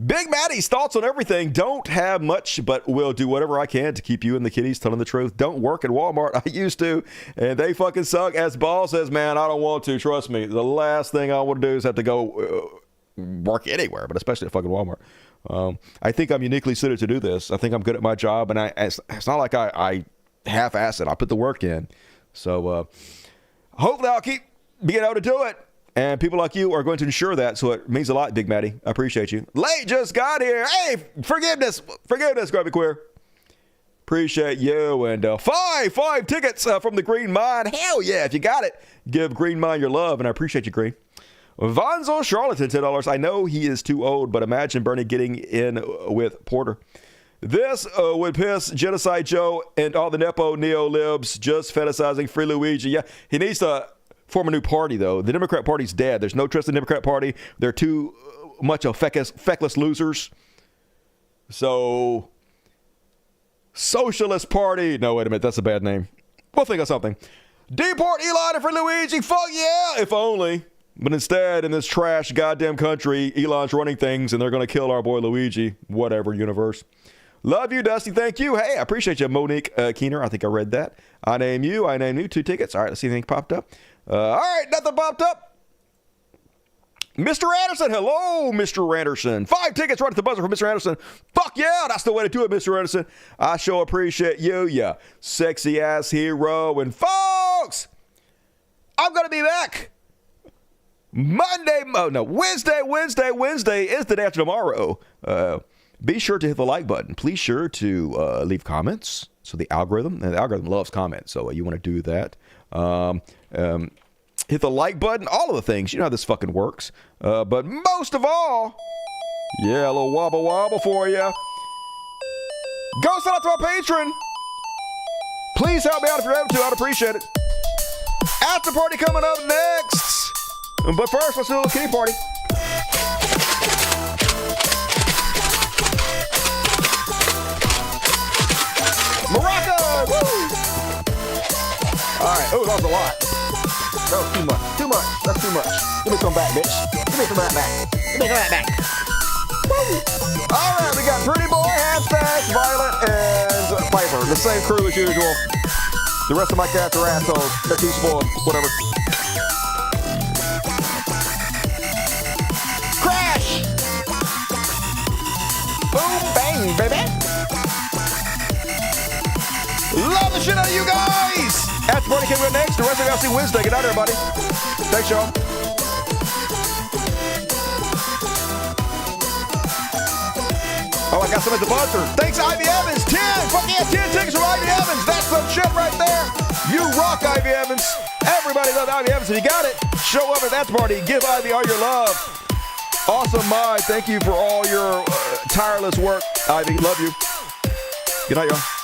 Big Maddie's thoughts on everything. Don't have much, but will do whatever I can to keep you and the kiddies telling the truth. Don't work at Walmart. I used to, and they fucking suck. As Ball says, man, I don't want to. Trust me. The last thing I want to do is have to go work anywhere, but especially at fucking Walmart. I think I'm uniquely suited to do this. I think I'm good at my job, and it's not like I half-ass it. I put the work in. So hopefully I'll keep being able to do it. And people like you are going to ensure that, so it means a lot, Big Maddie. I appreciate you. Late just got here. Hey, forgiveness, Grubby Queer. Appreciate you. And five tickets from the Green Mind. Hell yeah, if you got it, give Green Mind your love, and I appreciate you, Green. Vonzo Charlatan, $10. I know he is too old, but imagine Bernie getting in with Porter. This would piss Genocide Joe and all the Nepo neo-libs just fantasizing Free Luigi. Yeah, he needs to form a new party, though. The Democrat Party's dead. There's no trust in the Democrat Party. They're too much of feckless losers. So, Socialist Party. No, wait a minute. That's a bad name. We'll think of something. Deport Elon and Free Luigi. Fuck yeah, if only. But instead, in this trash goddamn country, Elon's running things, and they're going to kill our boy Luigi. Whatever, universe. Love you, Dusty. Thank you. Hey, I appreciate you, Monique Keener. I think I read that. I name you. 2 tickets. All right, let's see if anything popped up. All right, nothing popped up. Mr. Anderson. Hello, Mr. Anderson. 5 tickets right at the buzzer for Mr. Anderson. Fuck yeah, that's the way to do it, Mr. Anderson. I sure appreciate you, ya sexy-ass hero. And folks, I'm going to be back. Wednesday is the day after tomorrow. Be sure to hit the like button. Please sure to leave comments. So the algorithm loves comments. So you want to do that. Hit the like button. All of the things. You know how this fucking works. But most of all, yeah, a little wobble wobble for you. Go sign up to my patron. Please help me out if you're able to. I'd appreciate it. After party coming up next. But first, let's do a little kitty party. Morocco! Woo! All right. Oh, that was a lot. That was too much. That's too much. Give me some back, bitch. Give me some of that back. Woo! All right, we got Pretty Boy, Hashtag, Violet, and Piper. The same crew as usual. The rest of my cats are assholes. They're too spoiled. Whatever. Boom, bang, baby. Love the shit out of you guys. After party came next. The rest of you guys see Wednesday. Good night, everybody. Thanks, y'all. Oh, I got some at the buzzer. Thanks, Ivy Evans. 10. Fuck yeah, 10 tickets from Ivy Evans. That's some shit right there. You rock, Ivy Evans. Everybody loves Ivy Evans. If you got it, show up at that party. Give Ivy all your love. Awesome mind. Thank you for all your tireless work, Ivy. Love you. Good night, y'all.